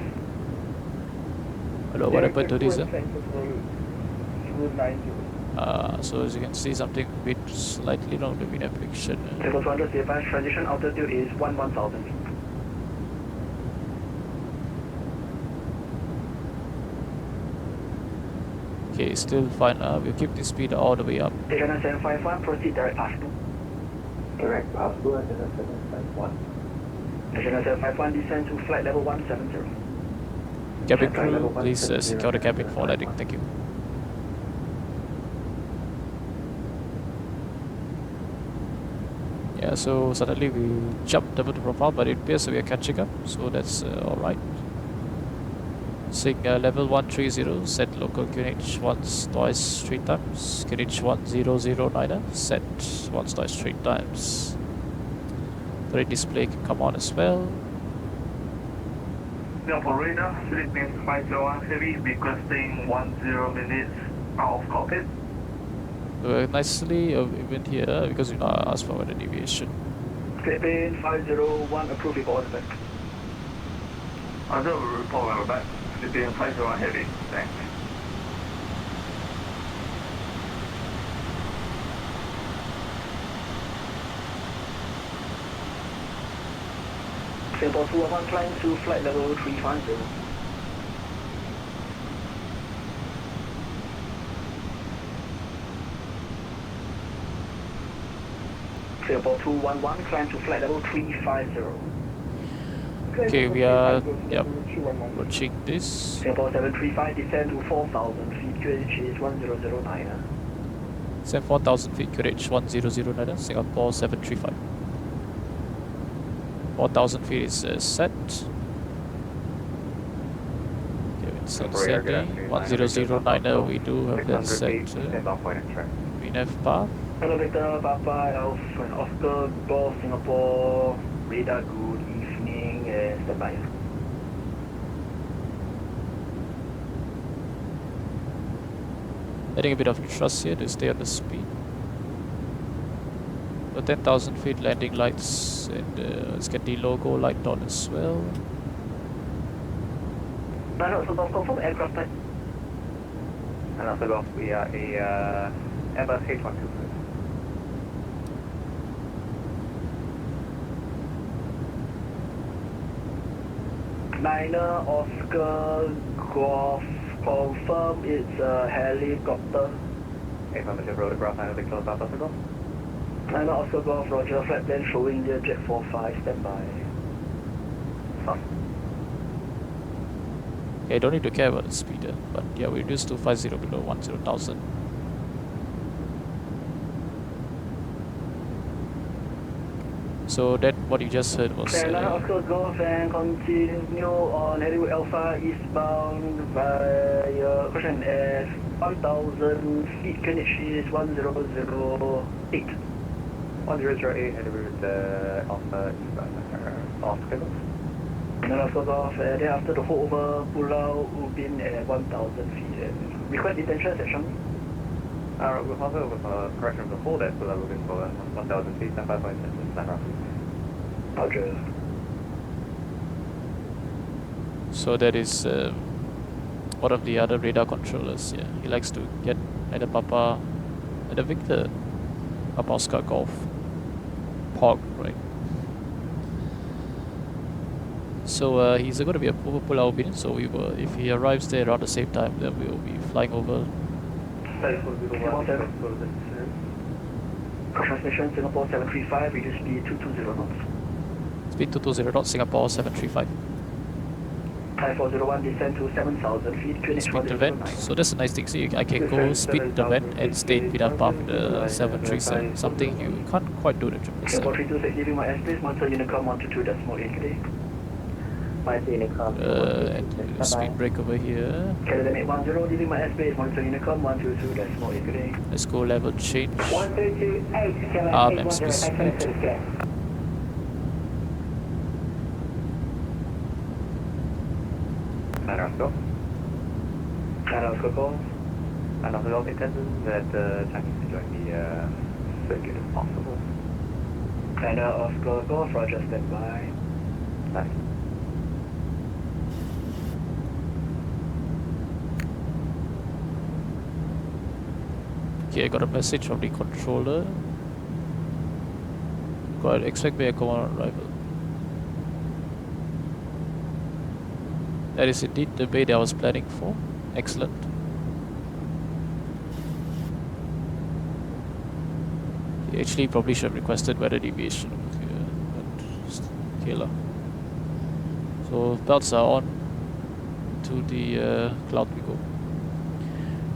hello, what happened to this? Route 90. So as you can see, something a bit slightly wrong with the navigation. Singapore 200 CFI, transition altitude is 11,000 feet. Okay, still fine. We'll keep the speed all the way up. Agenda 751, proceed direct pass 2. Direct pass 2, Agenda 751. Agenda 751, descend to flight level 170. Cabin Flight level crew, please 170, secure the cabin for landing. Thank you. Yeah, so suddenly we jumped double the profile, but it appears we are catching up, so that's alright. Sig level 130, set local QNH once, twice, 3 times. QNH 1009, set once, twice, 3 times. The red display can come on as well. Singapore radar, Philippines 501 Heavy, requesting 10 minutes out of cockpit. We're nicely even here because we not asked for the deviation. Philippines 501, approve report back. Other report when we're back. Philippines 501 Heavy, thanks. Singapore 211 climb to flight level 350. Singapore 211 climb to flight level 350. Okay, we are approaching this. Singapore 735 descend to 4,000 feet, QNH is 1009. Send 4,000 feet, QNH 1009, Singapore 735. 4,000 feet is set. Okay, it's sending 1009, we do have that set. VNAV path. Hello Victor, Papa, Alpha, and Oscar, Golf, Singapore, radar, good evening, and standby. Adding a bit of thrust here to stay on the speed. So 10,000 feet landing lights, and let's get the logo light on as well. No, so confirm aircraft type. And also Golf, we are a Airbus H125. Niner, Oscar, Golf, confirm it's a helicopter. Affirmative, rotograph, and a big close up, Oscar Golf. Niner, Oscar, Golf, Roger, flight plan showing near Jet 45, standby. Okay, don't need to care about the speed, but yeah, we reduced to 50 below 10,000. So that what you just heard was Niner, Oscar, Golf, and continue on Hollywood Alpha eastbound via question as 1,000 feet, QNH is 1008. 1008, and we're Alpha eastbound, Oscar Golf. Niner, Oscar, Golf, thereafter the holdover Pulau Ubin at 1,000 feet. And request detention section. We'll hover with a correction of the hold at Pulau Ubin for 1,000 feet, 5.7 Roger. so that is one of the other radar controllers. Yeah, he likes to get at the Papa, at the Victor, Papa Oscar Golf, Pog, right? So he's going to be over Pulau Ubin. So we will, if he arrives there around the same time, then we will be flying over. Transmission Singapore 735, reduce speed 220 knots. Speed 220 knots, Singapore 735. Thai 401 descend to 7,000 feet, QNH Speed the vent. So that's a nice thing. See, I can go speed the vent and stay in PMDG path the 737. Something you can't quite do the 777. Singapore 326 leaving my airspace, Monster Unicom 122.8 today. and speed brake over here. Canada Mate 10, leaving my airspace, monitor Unicom 122.8 today. Let's go level change. 1228, Canada Arm Mate and 10, speed. excellent, clear. And Oscar. And Oscar calls. And Oscar Golf intended that Chinese to join the circuit if possible. And Oscar Golf, Roger, stand by. Nice. Okay, I got a message from the controller. Go ahead, expect vehicle on arrival. That is indeed the bay that I was planning for. Excellent. He actually probably should have requested weather deviation over here, but okay lah. So belts are on to the cloud we go.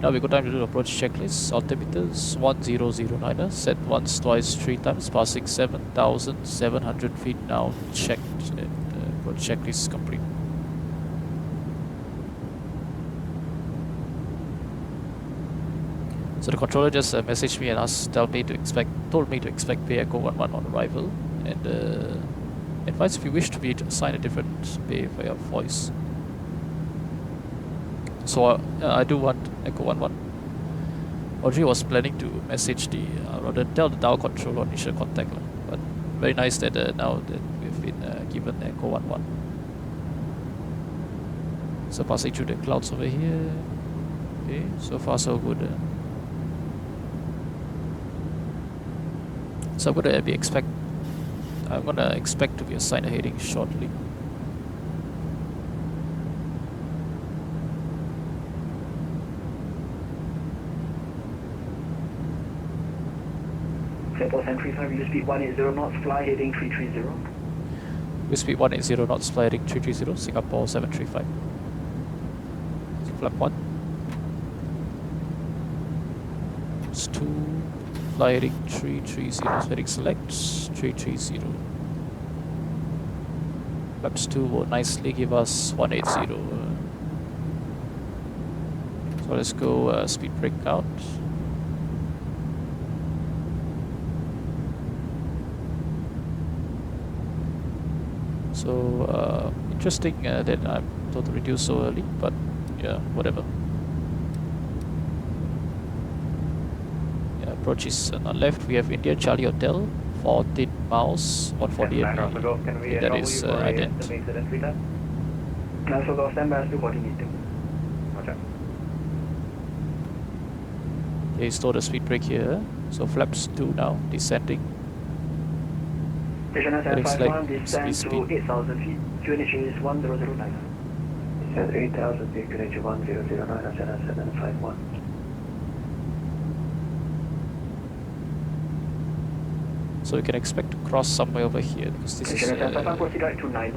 Now we got time to do the approach checklist. Altimeters 1009, set once, twice, 3 times, passing 7,700 feet now checked, and approach checklist complete. So the controller just messaged me and told me to expect Bay Echo 11 on arrival, and advise if you wish to be assigned a different bay via voice. So I do want Echo 11. Audrey was planning to message rather tell the Dow controller on initial contact, but very nice that now that we've been given Echo 11. So passing through the clouds over here. Okay, so far so good. So I'm gonna expect to be assigned a heading shortly. Singapore 735, view speed 180 knots, fly heading 330. View speed 180 knots, fly heading 330, Singapore 735. Flap 1. It's 2. Fly heading 330, heading select 330. Flaps 2 will nicely give us 180. So let's go speed brake out. So interesting that I'm told to reduce so early, but yeah, whatever. Approach is on left. We have India Charlie Hotel, 14 miles, 148. Can we That is ident. estimated entry time? National Golf, stand by, still coordinating. Roger. Okay, store the speed brake here. So flaps 2 now, descending. Station Heading 751, select, descend speed. to 8,000 feet. QNH is 1009. Descend 8,000 feet, QNH 1009, 751. So you can expect to cross somewhere over here because this is Station 751, proceed right to 9.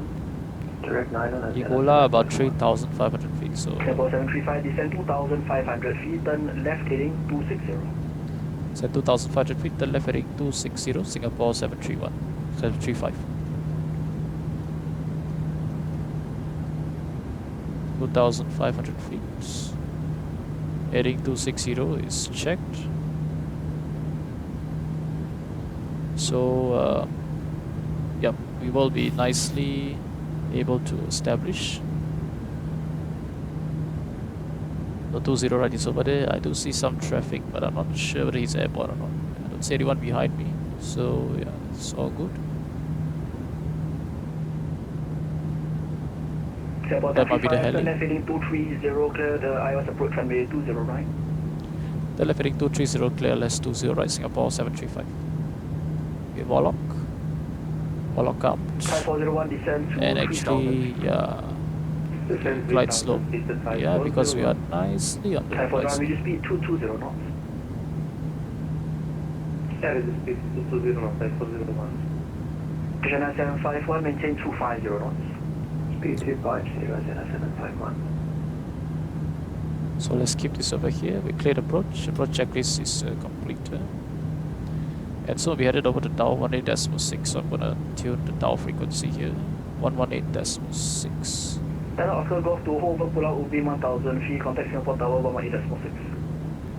Direct 9 on Ebola about 3,500 feet. So Singapore 735, descend 2,500 feet, turn left heading 260. set 2,500 feet, then left heading 260, Singapore 735. 2,500 feet. Heading 260 is checked. So, yep, we will be nicely able to establish. The 20 right is over there. I do see some traffic, but I'm not sure whether he's airborne or not. I don't see anyone behind me, so yeah, it's all good. That might be the heli. Left heading 230, clear the iOS approach runway 20 right. The left heading 230, clear less 20 right, Singapore 735. Okay, Warlock up. 5401, descend to And 3,000. actually, yeah, glide slope. Yeah, because we are nicely on the glide 5401, slope. will speed 220 knots. Yeah, this is speed 220 knots, 5401. Station 751, maintain 250 knots. Speed 250, 751. So let's keep this over here. We cleared approach. Approach checklist is complete. And so we headed over to Dow 18.6. So I'm gonna tune the Dow frequency here. 118.6. Tanah Oscar Golf to Hover Pulau Ubin 1000 feet, contact Singapore Tower 118.6.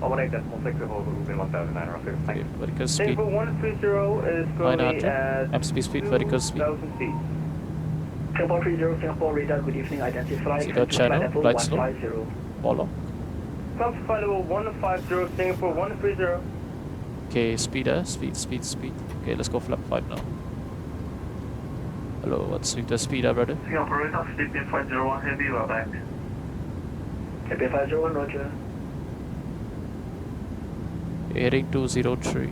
118.6 to hold Ubin 1000, Niner Oscar. Okay, Thanks. vertical speed Singapore 130 is currently 900. at Speed, vertical speed. 2,000 feet. Singapore 30, Singapore radar, good evening, identify. See the channel, level right slope. 150. Follow. Come to flight level 150, Singapore 130. Okay, speed. Okay, let's go flap 5 now. Hello, what's with the speed, brother? Singapore radar, speed 501 heavy, we're back. Heavy 501, roger. Heading 203.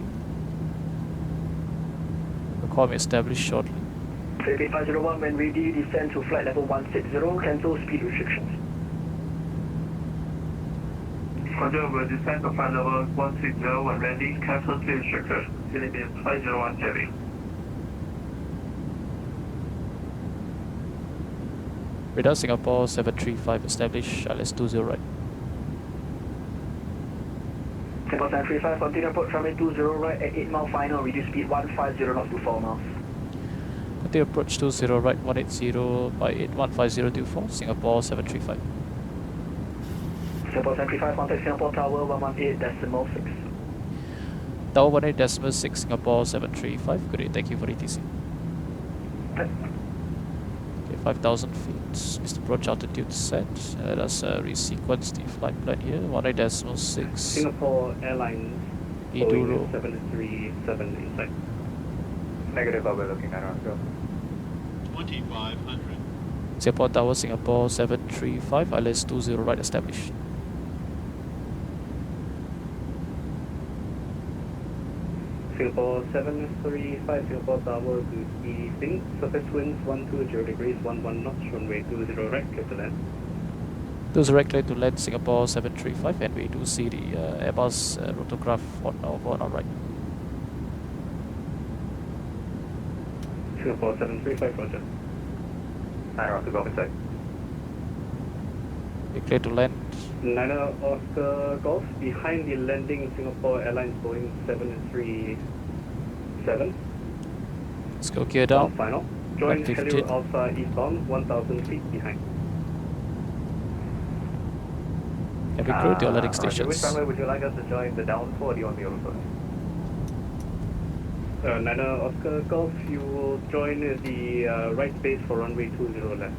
Call me established shortly. Heavy 501, when ready, descend to flight level 160, cancel speed restrictions. Roger, we'll descend to flight level 160 when ready, cancel speed restrictions. Philippines 501 heavy. Radar Singapore 735 established, LS 20 right. Singapore 735, continue approach runway 20 right at 8 mile final, reduce speed 150 knots to 4 miles. Continue approach 20 right 180 by 8 150 to 4, Singapore 735. Singapore 735, contact Singapore Tower 118.6. Tower 18.6, Singapore 735. Good day, thank you for ETC. Okay, 5,000 feet. Mr. Approach altitude set. Let us resequence the flight plan here. 18.6. Singapore Airlines Iduro. 737 inside. Negative, we're looking at Oscar. 2,500. Singapore Tower, Singapore 735, ILS 20 right established. Singapore 735, Singapore Tower, good evening. Surface winds 120 degrees, 11 knots, runway 20 right, clear to land. 20 right clear to land, Singapore 735, and we do see the Airbus rotocraft on our right. Singapore 735, roger. Niner Oscar, go inside. We clear to land. Niner Oscar Golf, behind the landing, Singapore Airlines Boeing 737. Let's go gear down. Final. Join 115. Helio Alpha eastbound, 1,000 feet behind. And we crew to your landing Roger, which stations. runway would you like us to join, the down 4 or do you want the over? Niner Oscar Golf, you will join the right base for runway 20 left.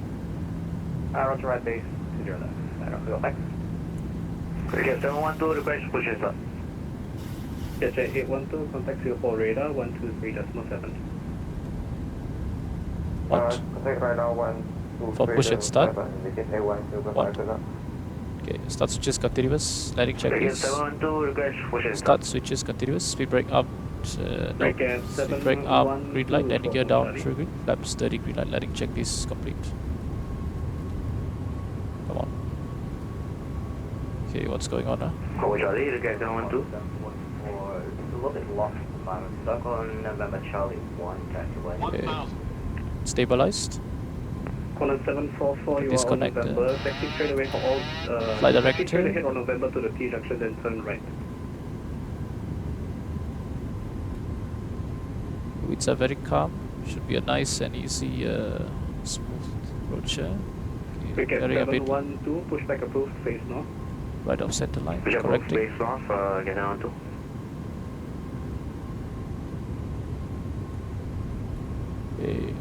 Roger, right base, 20 left. Niner Oscar, thanks. Okay, 712, request push it up. Jet 812, contact Singapore radar 123.7. What? Contact radar 1, 2, For push and start. Indicate A1, What? Okay, start switches continuous, landing Okay, checklist. 712, request push it Start switches continuous, speed brake up, no, Brake at speed brake up, 712 green light, landing gear down, Charlie. true green, flaps 30, green light, landing checklist complete. Come on. Okay, what's going on now? Go Charlie, request 712. It's a little bit lost at the moment. Stuck on November Charlie 1, taxiway. 1,000. Stabilized. Corner 744, you Disconnect, are on November. Taxi straight away for all. Flight taxi director. straight ahead on November to the T junction, then turn right. Winds are very calm. Should be a nice and easy, smooth approach here. Okay, Cricket carrying a bit 712, pushback approved, face north. right off center line. Push up Correcting. base off, get 712. Okay.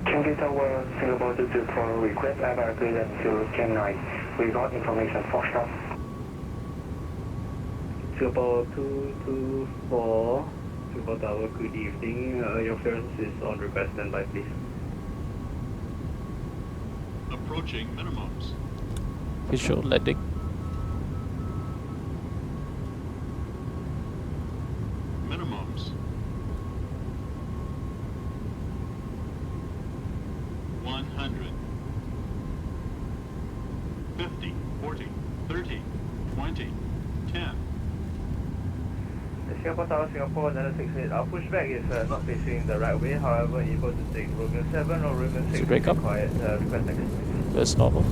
Changing Tower, Singapore 224, request air clearance to Gemini. We got information for stop. Singapore 224, Singapore Tower, good evening. Your clearance is on request, standby please. Approaching minimums. Visual landing. Minimums. 100. 50, 40, 30, 20, 10. Singapore Tower, Singapore, another 68. Our pushback is not facing the right way, however, able to take Rogan 7 or Rogan 6 break up? required request next. That's normal.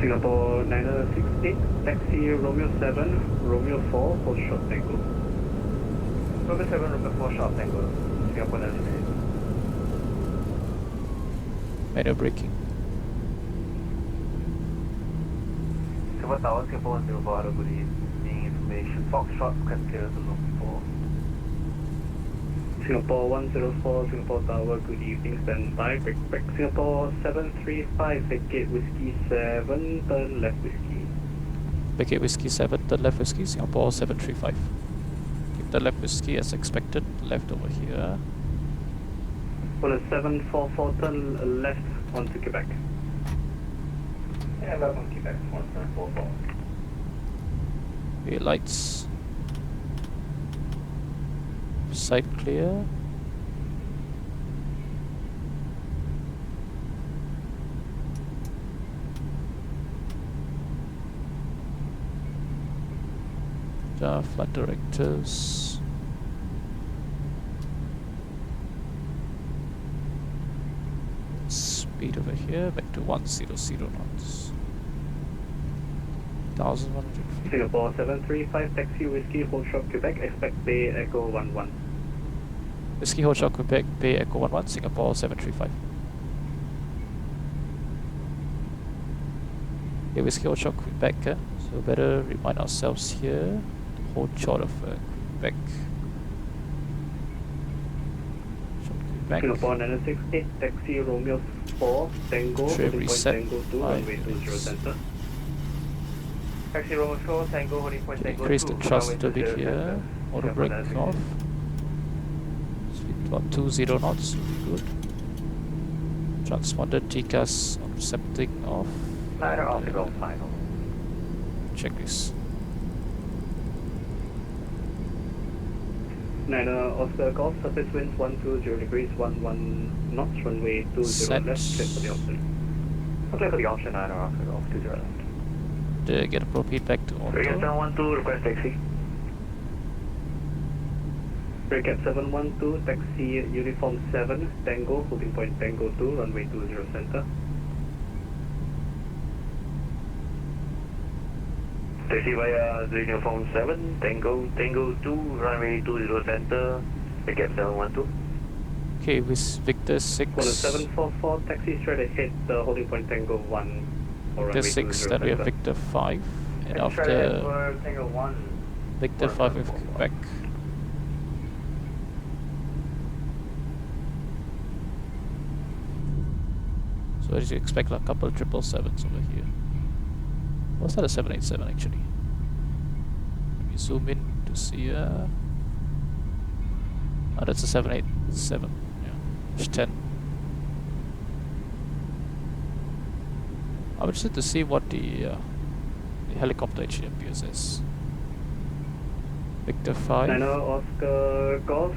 Singapore 9068, taxi Romeo 7, Romeo 4, hold short Tango. Romeo 7, Romeo 4, sharp Tango. Singapore 9068. Manual braking. Singapore Tower, Singapore 104, hello, good evening. Information. Foxtrot, request clearance of Zone 4. Singapore 104, Singapore Tower, good evening, stand by, break. Singapore 735, vacate Whiskey 7, turn left Whiskey. Vacate Whiskey 7, turn left Whiskey, Singapore 735. Keep the left Whiskey as expected, left over here. For the 744, turn left onto Quebec. Yeah, left on Quebec, 1744. Okay, lights. Side clear. Flight directors. Speed over here, back to 100 knots. 1100 feet. Singapore 735, taxi Whiskey, hold short Quebec, expect Bay Echo 11. Whiskey Hotel Quebec, Bay Echo 11, Singapore 735. Okay, Whiskey Hotel Quebec, so better remind ourselves here to hold short of Quebec. Short Quebec. Singapore 968, taxi Romeo 4, Tango, Trim holding point reset. Tango 2, runway 20 center. Taxi Romeo 4, Tango, holding point Tango 2. Increase the thrust a runway bit 20 here. center. Auto Singapore brake 968. off. Speed about 20 knots will be good. Transponder TCAS on setting off. Niner off the go final. Check this. Niner Oscar Golf, surface winds 120 degrees, 11 knots, runway 20 Set. left, clear for the option. Okay, for the option, Niner off the go, 20 left. To get appropriate back to auto. Recap 712, request taxi. Recap 712, taxi Uniform 7, Tango, holding point Tango 2, runway 20 center. Taxi via Uniform 7, Tango 2, runway 20 center. Recap 712. Okay, with Victor 6. For the 744, taxi straight ahead, holding point Tango 1, or Victor runway 6, 20 then we have center. Victor 5. And after Tango 1. Victor 5 with Quebec. So as you expect, like a couple of 777s over here. Was that a 787 actually? Let me zoom in to see. Oh, that's a 787. Yeah, it's 10. I'm interested to see what the helicopter actually appears as. Victor 5. Niner Oscar Golf,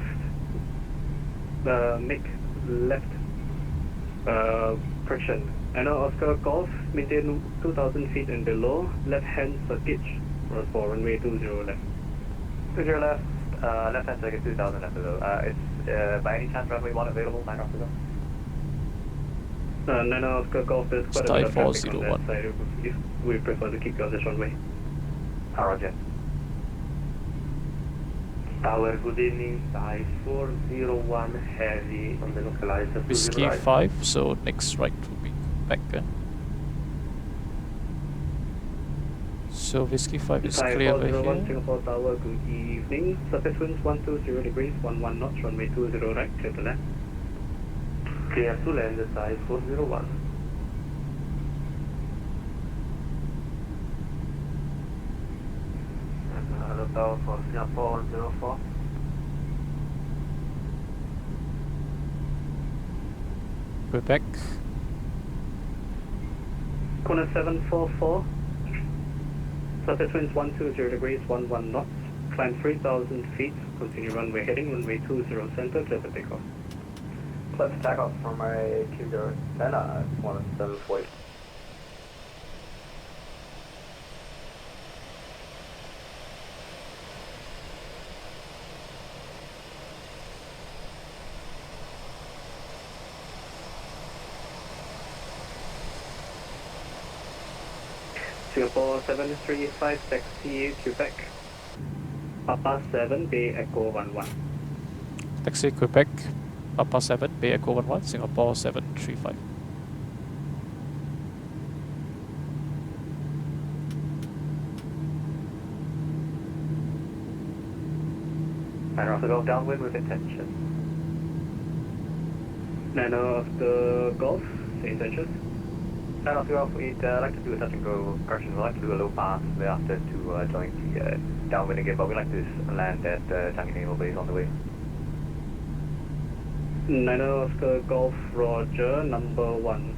make left correction. Niner Oscar Golf, maintain 2,000 feet and below, left hand circuit for runway 20 left. 20 left, left hand circuit 2000 left below. It's by any chance runway 1 available, 9 off the go? Niner Oscar Golf is quite a Sky bit of traffic on 401. that side. If we prefer to keep you on this runway. Roger. Tower, good evening. Sky 401 heavy on the localizer. Whiskey 5, so next right will be back. So Whiskey 5 is Sky clear over 401 here. Singapore Tower, good evening. Surface winds 120 degrees, 11 knots, runway 20 right, clear to land. Clear to land, Sky 401. Hello, Tower for Singapore 104. Quebec. Corner 744. Surface winds 120 degrees, 11 knots. Climb 3,000 feet. Continue runway heading, runway 20 center, clear for takeoff. Let's tack off from my Q0 10, 1740. Singapore 735, taxi Quebec. Papa 7, Bay Echo 11. Taxi Quebec, Papa 7, Bay Echo 11, Singapore 735. And also go downwind with intention. Nano of the Gulf, same intention. And also Golf, we'd like to do a touch and go correction. We'd like to do a low pass thereafter to join the downwind again, but we'd like to land at Changi Naval Base on the way. Nano of the Gulf, Roger, number 1.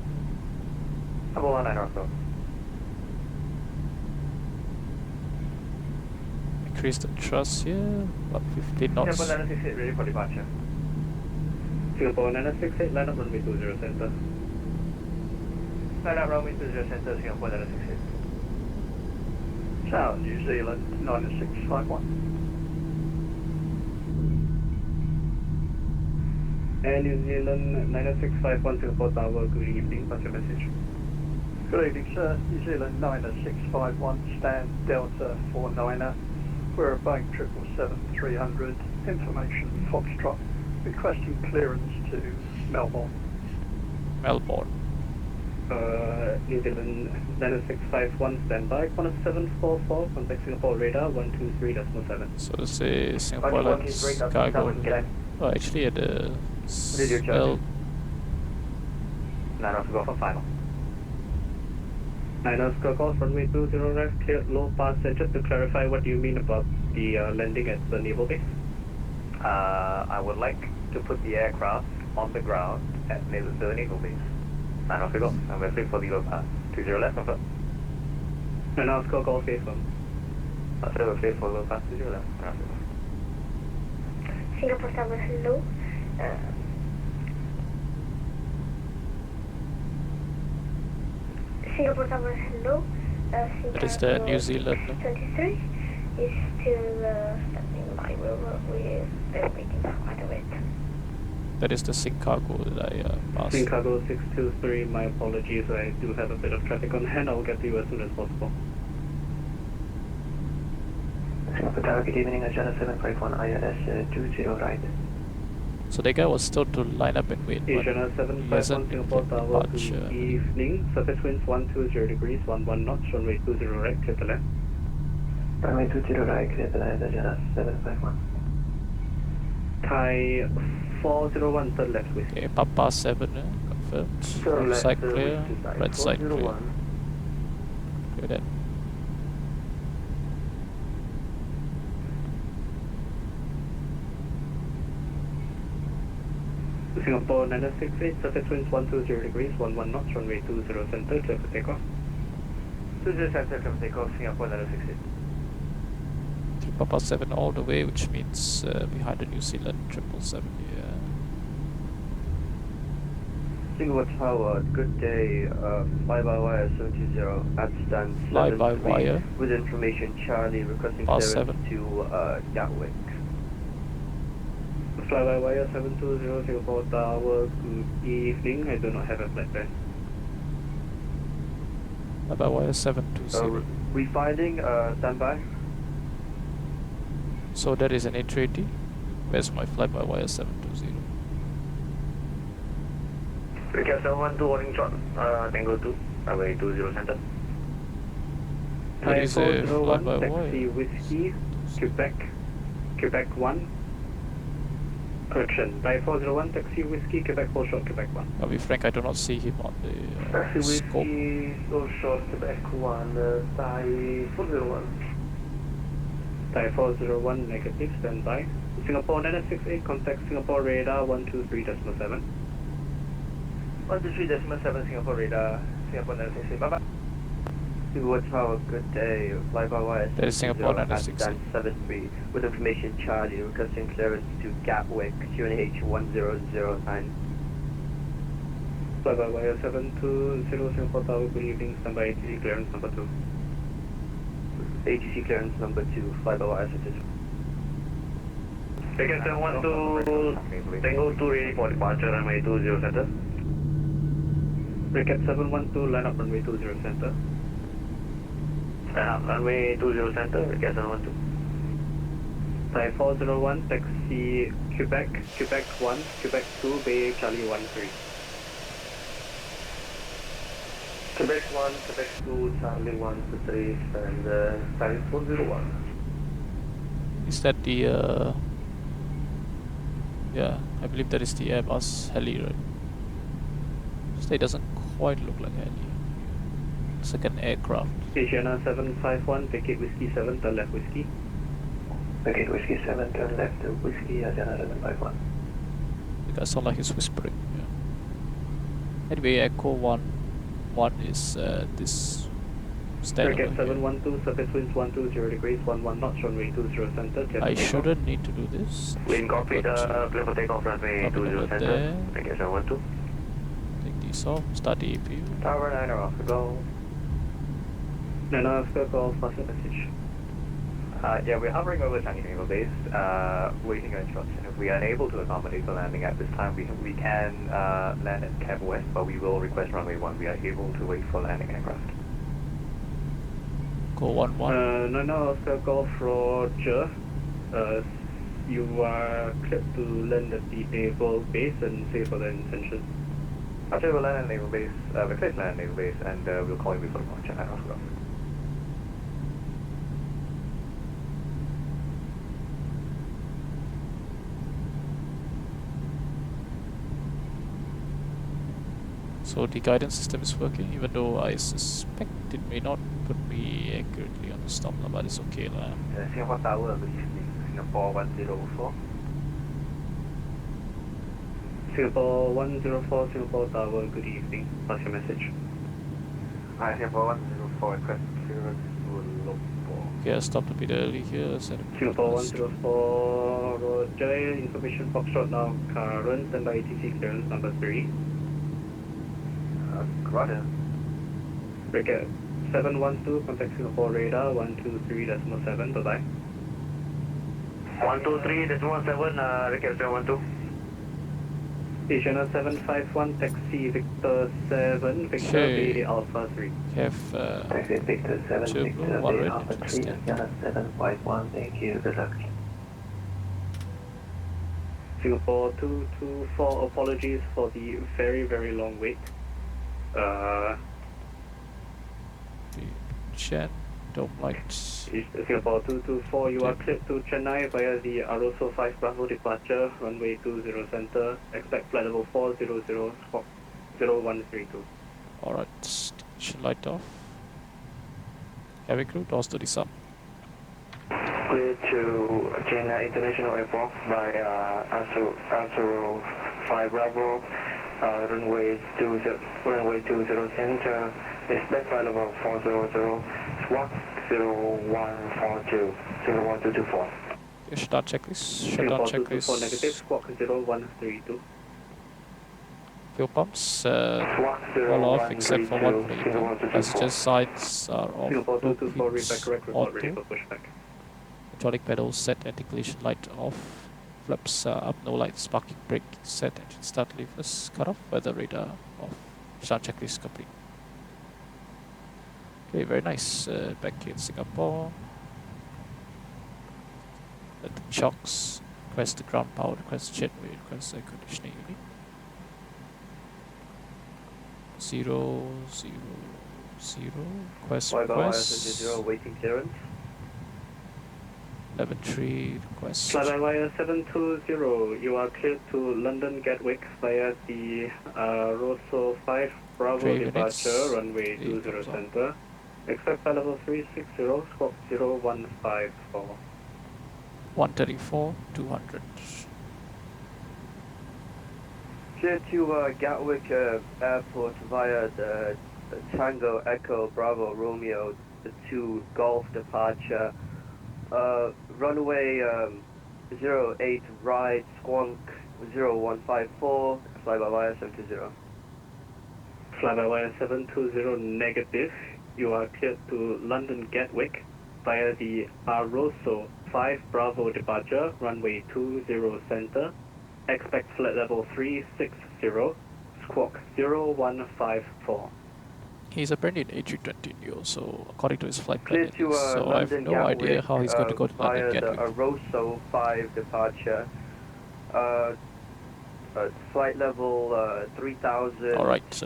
Number 1, and also. Increase the thrust here, about 15 knots. Singapore 968 ready for departure. Singapore 968, line up runway 20 center. Line up runway 20 center, Singapore 968. South New Zealand 9651. Air New Zealand 9651, Singapore Tower, good evening, what's your message? Good evening, sir. New Zealand 9651, stand Delta 49er. We're a Boeing 777-300, information Foxtrot, requesting clearance to Melbourne. Melbourne. New Zealand 9651, standby, 1744, contact Singapore radar 123.7. So this is Singapore Airlines cargo. Oh, actually at the well, 9 also go for final. 9 Oscar calls runway 20 right, clear low pass. Just to clarify, what do you mean about the landing at the naval base? I would like to put the aircraft on the ground at the naval base. 9 Oscar go, and we're clear for the low pass. 20 left, confirm. 9 Oscar calls face one. So we're clear for low pass, 20 left. 9 Oscar go. Singapore Tower, hello. Singapore Tower, hello. that is the New Zealand. 23 is still standing by. We're waiting for quite a bit. That is the Sing cargo that I passed. Sing cargo 623, my apologies. I do have a bit of traffic on hand. I'll get to you as soon as possible. Singapore Tower, good evening, Agenda 751, ILS 20 right. So that guy was told to line up and wait, but Asiana he 751, hasn't Singapore Tower, good departure. evening. Surface winds 120 degrees, 11 knots, runway 20 right, clear the land. Runway 20 right, clear the land, Agenda 751. Thai 401, third left with. Okay, Papa 7 confirmed. Wrong side clear, right side clear. Clear that. Singapore 968, surface winds 120 degrees, 11 knots, runway 20 center, clear for takeoff. 20 center, come take off, Singapore 968. Papa 7 all the way, which means behind the New Zealand 777. Yeah. Singapore Tower, good day. Fly by wire 720 at stand Fly by wire. with information Charlie requesting Past clearance 7. to Gatwick. Fly by wire 720, Singapore Tower, good evening. I do not have a flight plan. Fly by wire 720. Refinding, standby. So that is an A380. Where's my fly by wire 720? Recap 712 warning shot, Tango 2, runway 20 center. That Thai is a fly 401, by taxi wire. whiskey, Quebec 1. Correction, Thai 401, taxi whiskey, Quebec 4 short, Quebec 1. I'll be frank, I do not see him on the Taxi scope. whiskey, slow short, Quebec 1, Thai 401. Thai 401, negative, standby. Singapore 968, contact Singapore radar 123.7. 123.7, Singapore radar, Singapore 968, bye bye. Singapore Tower, good day. Fly by wire. That is Singapore 968. 73 with information Charlie requesting clearance to Gatwick, QNH 1009. Fly by wire 720, Singapore Tower, good evening, standby ATC clearance number 2. ATC clearance number 2, fly by wire 72. Taken 712, Tango 2 ready for departure, runway 20 center. Recap 712, line up runway 20 center. Runway 20 center, request 712. Flight 401, taxi Quebec, Quebec 1, Quebec 2, Bay Charlie 13. Quebec 1, Quebec 2, Charlie 123, and flight 401. Is that the yeah, I believe that is the Airbus heli, right? It doesn't quite look like a heli. It's like an aircraft. Asiana 751, vacate whiskey 7, turn left whiskey. Vacate whiskey 7, turn left to whiskey, Asiana 751. The guy sound like he's whispering. Yeah. Anyway, Echo 1 is this stand Circuit over here. 712, surface winds 120 degrees, 11 knots, runway 20 center. I shouldn't need to do this. Wind copy, clear for takeoff, runway 20 center. There. Request 712. Take these off. Start the APU. Tower 9 are off the go. No, Oscar, call, faster message. Yeah, we're hovering over Changi Naval Base, waiting for instruction. If we are unable to accommodate for landing at this time, we can land at Cab West, but we will request runway 1. We are able to wait for landing aircraft. Go 11. No, Oscar, Golf, Roger. You are cleared to land at the naval base and say for the intention. After we'll land at Naval Base, we're clear to land at Naval Base, and we'll call you before launch at Oscar. So the guidance system is working, even though I suspect it may not put me accurately on the stop now, but it's okay lah. Singapore Tower, good evening. Singapore 104. Singapore 104, Singapore Tower, good evening. Pass your message. Hi, Singapore 104, request clearance to Lopo. Okay, I stopped a bit early here. Singapore 104, Roger, information Foxtrot now current, standby ATC clearance number 3. Roger. Request 712, contact Singapore radar 123.7, bye bye. 123.7, request 712. Asiana 751, taxi Victor 7, Victor Okay. Bay Alpha 3. Have Taxi Victor 7, two Victor blue, one Bay red, Alpha 3, understand. Asiana 751, thank you, good luck. Singapore 224, apologies for the very, very long wait. the Chen dome light. Singapore 224, you are cleared to Chennai via the Aroso 5 Bravo departure, runway 20 center, expect flight level 400, squawk 0132. Alright, station light off. Heavy crew, doors to the sun. Clear to Chennai International Airport by Aroso 5 Bravo, runway 20 center, expect flight level 400, squawk 0142, 01224. Okay, shutdown checklist. Singapore Shutdown 224 negative, checklist. squawk 0132. Fuel pumps all off except for one plane. Passenger sides are off. Singapore Low 224, read fleets back correct, report ready auto. for pushback. Hydraulic pedals set, anti-collision light off. Flaps up, no lights, parking brake set, engine start, levers cut off, weather radar off. Shutdown checklist complete. Okay, very nice. Back in Singapore. Let the chocks. Request the ground power, request jetway, request air conditioning unit. 0, 0, 0. Request, request. Waiting clearance. 11-3, request. Flyby wire 720, you are cleared to London Gatwick via the Rosso 5 Bravo Tray departure, units. runway 20 comes on. center. Expect flight level 360, squawk 0154. 134, 200. Clear to Gatwick Airport via the Tango Echo Bravo Romeo 2 Golf departure. Runway 08 right, squawk 0154, flyby wire 720. Flyby wire 720 negative, you are cleared to London Gatwick via the Barroso 5 Bravo departure, runway 20 center. Expect flight level 360, squawk 0154. He's apparently an A320neo, so according to his flight Clear plan, to so I have London no Gatwick idea how he's going to go to London via the Gatwick. Aroso 5 departure. Flight level 3000. All right.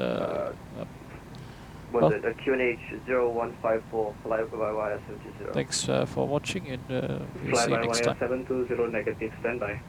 Was well, it a QNH 0154 flight by wire 70? Thanks for watching, and we'll Fly see you by next wire time. 720 negative, standby.